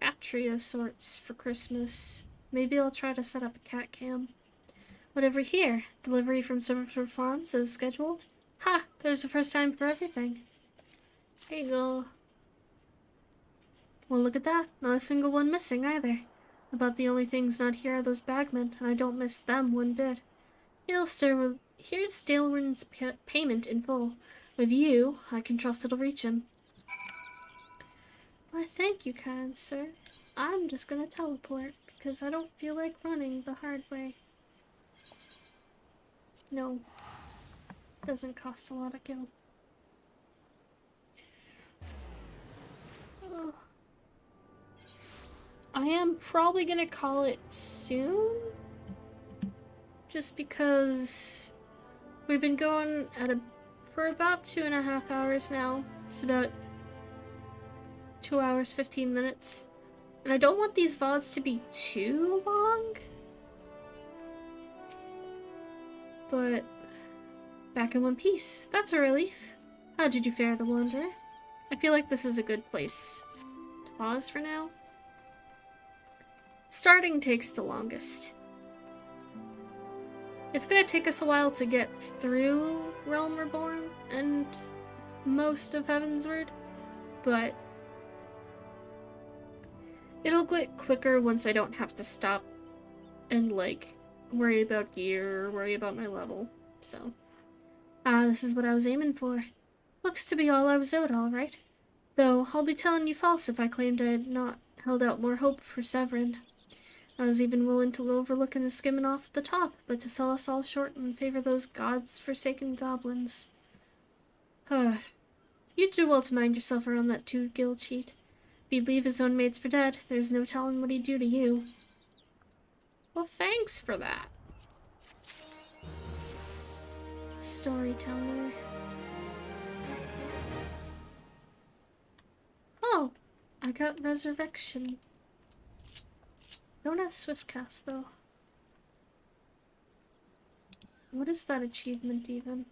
battery of sorts for Christmas. Maybe I'll try to set up a cat cam. Whatever here. Delivery from Silverford Farms as scheduled. Ha! There's a first time for everything. There you go. Well, look at that. Not a single one missing either. About the only things not here are those bagmen, and I don't miss them one bit. Here's Staleward's payment in full. With you, I can trust it'll reach him. Why, thank you, kind sir. I'm just gonna teleport, because I don't feel like running the hard way. No. Doesn't cost a lot of gil. I am probably gonna call it soon. Just because we've been going for about 2.5 hours now. It's about 2 hours, 15 minutes. And I don't want these VODs to be too long. But back in one piece. That's a relief. How did you fare, the Wanderer? I feel like this is a good place to pause for now. Starting takes the longest. It's gonna take us a while to get through Realm Reborn and most of Heavensward, but it'll get quicker once I don't have to stop and, like, worry about gear or worry about my level. So, this is what I was aiming for. Looks to be all I was owed, all right. Though, I'll be telling you false if I claimed I had not held out more hope for Severin. I was even willing to overlook the skimming off the top, but to sell us all short and favor those gods-forsaken goblins. You'd do well to mind yourself around that two-guild cheat. If he'd leave his own mates for dead, there's no telling what he'd do to you. Well, thanks for that. Storyteller. Oh, I got Resurrection. Don't have Swiftcast, though. What is that achievement, even?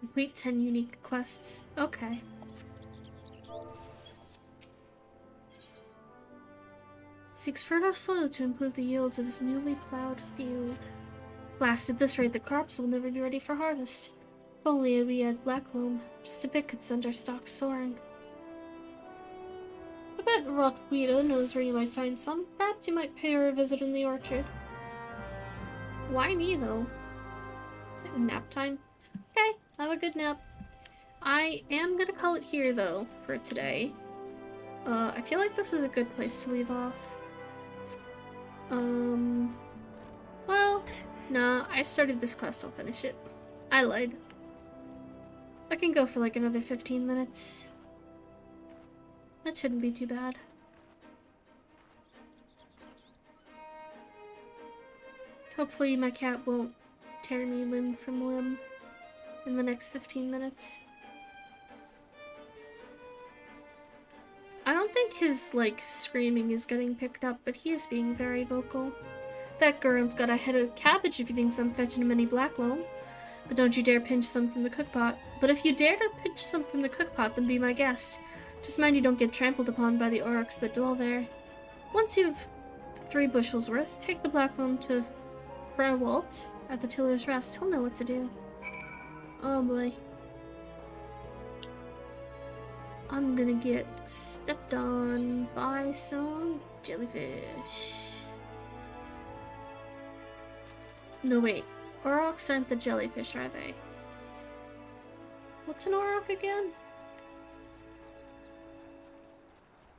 Complete 10 unique quests. Okay. Seeks fertile soil to improve the yields of his newly plowed field. Blast, at this rate, the crops will never be ready for harvest. If only we had black loam, just a bit could send our stocks soaring. I bet Rotweeda knows where you might find some. Perhaps you might pay her a visit in the orchard. Why me, though? Nap time? Okay, have a good nap. I am gonna call it here, though, for today. I feel like this is a good place to leave off. Well, nah, I started this quest, I'll finish it. I lied. I can go for like another 15 minutes. That shouldn't be too bad. Hopefully my cat won't tear me limb from limb in the next 15 minutes. I don't think his, like, screaming is getting picked up, but he is being very vocal. That Gurren's got a head of cabbage if he thinks I'm fetching him any black loam. But don't you dare pinch some from the cookpot. But if you dare to pinch some from the cookpot, then be my guest. Just mind you don't get trampled upon by the orcs that dwell there. Once you've 3 bushels worth, take the black loam to Frewalt at the Tiller's Rest. He'll know what to do. Oh boy. I'm gonna get stepped on by some jellyfish. No, wait. Aurochs aren't the jellyfish, are they? What's an Auroch again?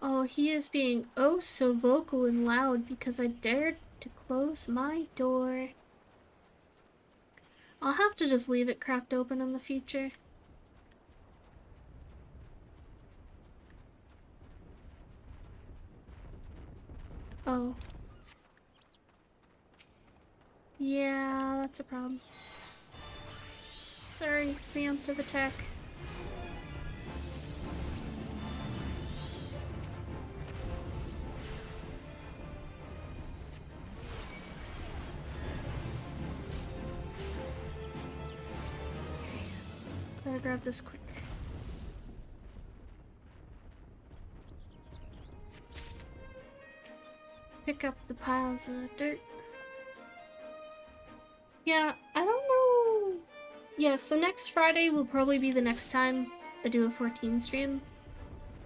Oh, he is being oh so vocal and loud because I dared to close my door. I'll have to just leave it cracked open in the future. Oh. Yeah, that's a problem. Sorry, preemptive attack. Gotta grab this quick. Pick up the piles of dirt. Yeah, I don't know. Yeah, so next Friday will probably be the next time I do a 14 stream.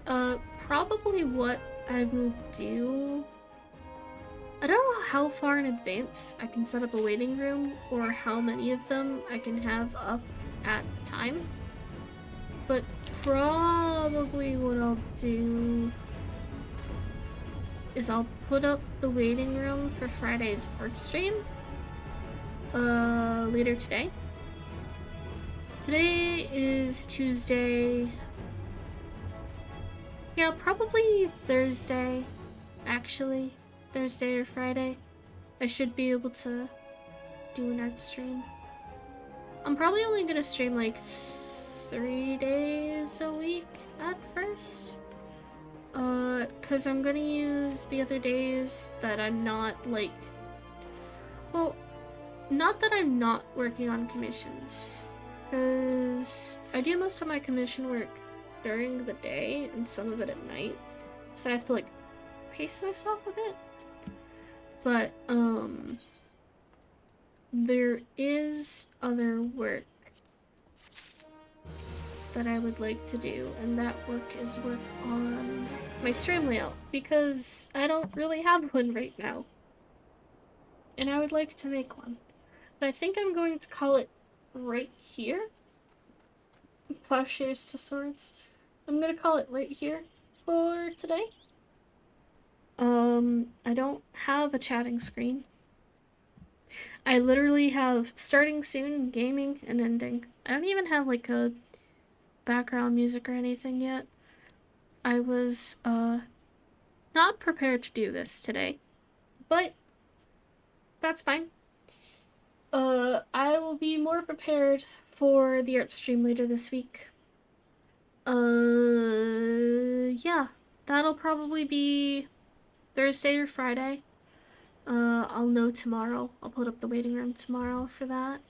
Probably what I will do. I don't know how far in advance I can set up a waiting room or how many of them I can have up at a time. But probably what I'll do is I'll put up the waiting room for Friday's art stream later today. Today is Tuesday. Yeah, probably Thursday, actually. Thursday or Friday. I should be able to do an art stream. I'm probably only gonna stream like 3 days a week at first. Cause I'm gonna use the other days that I'm not like, well, not that I'm not working on commissions, cause I do most of my commission work during the day and some of it at night, so I have to like pace myself a bit. But there is other work that I would like to do, and that work is work on my stream layout, because I don't really have one right now. And I would like to make one. But I think I'm going to call it right here. Plowshares to swords. I'm gonna call it right here for today. I don't have a chatting screen. I literally have starting soon, gaming, and ending. I don't even have like a background music or anything yet. I was not prepared to do this today, but that's fine. I will be more prepared for the art stream later this week. Yeah, that'll probably be Thursday or Friday. I'll know tomorrow. I'll put up the waiting room tomorrow for that.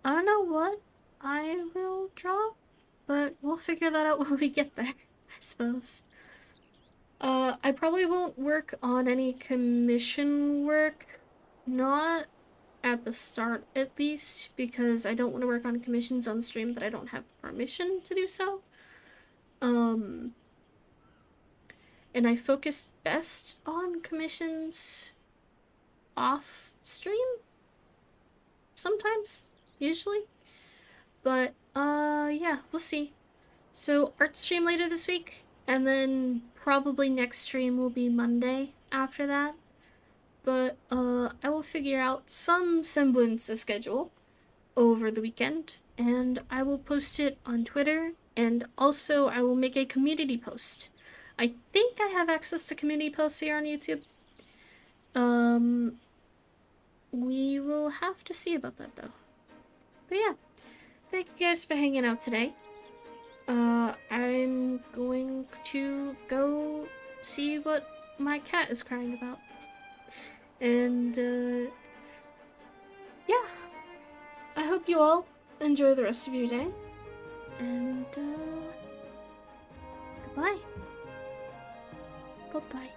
I don't know what I will draw, but we'll figure that out when we get there, I suppose. I probably won't work on any commission work, not at the start at least, because I don't want to work on commissions on stream that I don't have permission to do so. And I focus best on commissions off stream sometimes, usually. But yeah, we'll see. So art stream later this week, and then probably next stream will be Monday after that. But I will figure out some semblance of schedule over the weekend, and I will post it on Twitter, and also I will make a community post. I think I have access to community posts here on YouTube. We will have to see about that though. But yeah, thank you guys for hanging out today. I'm going to go see what my cat is crying about. And yeah, I hope you all enjoy the rest of your day. And goodbye. Bye-bye.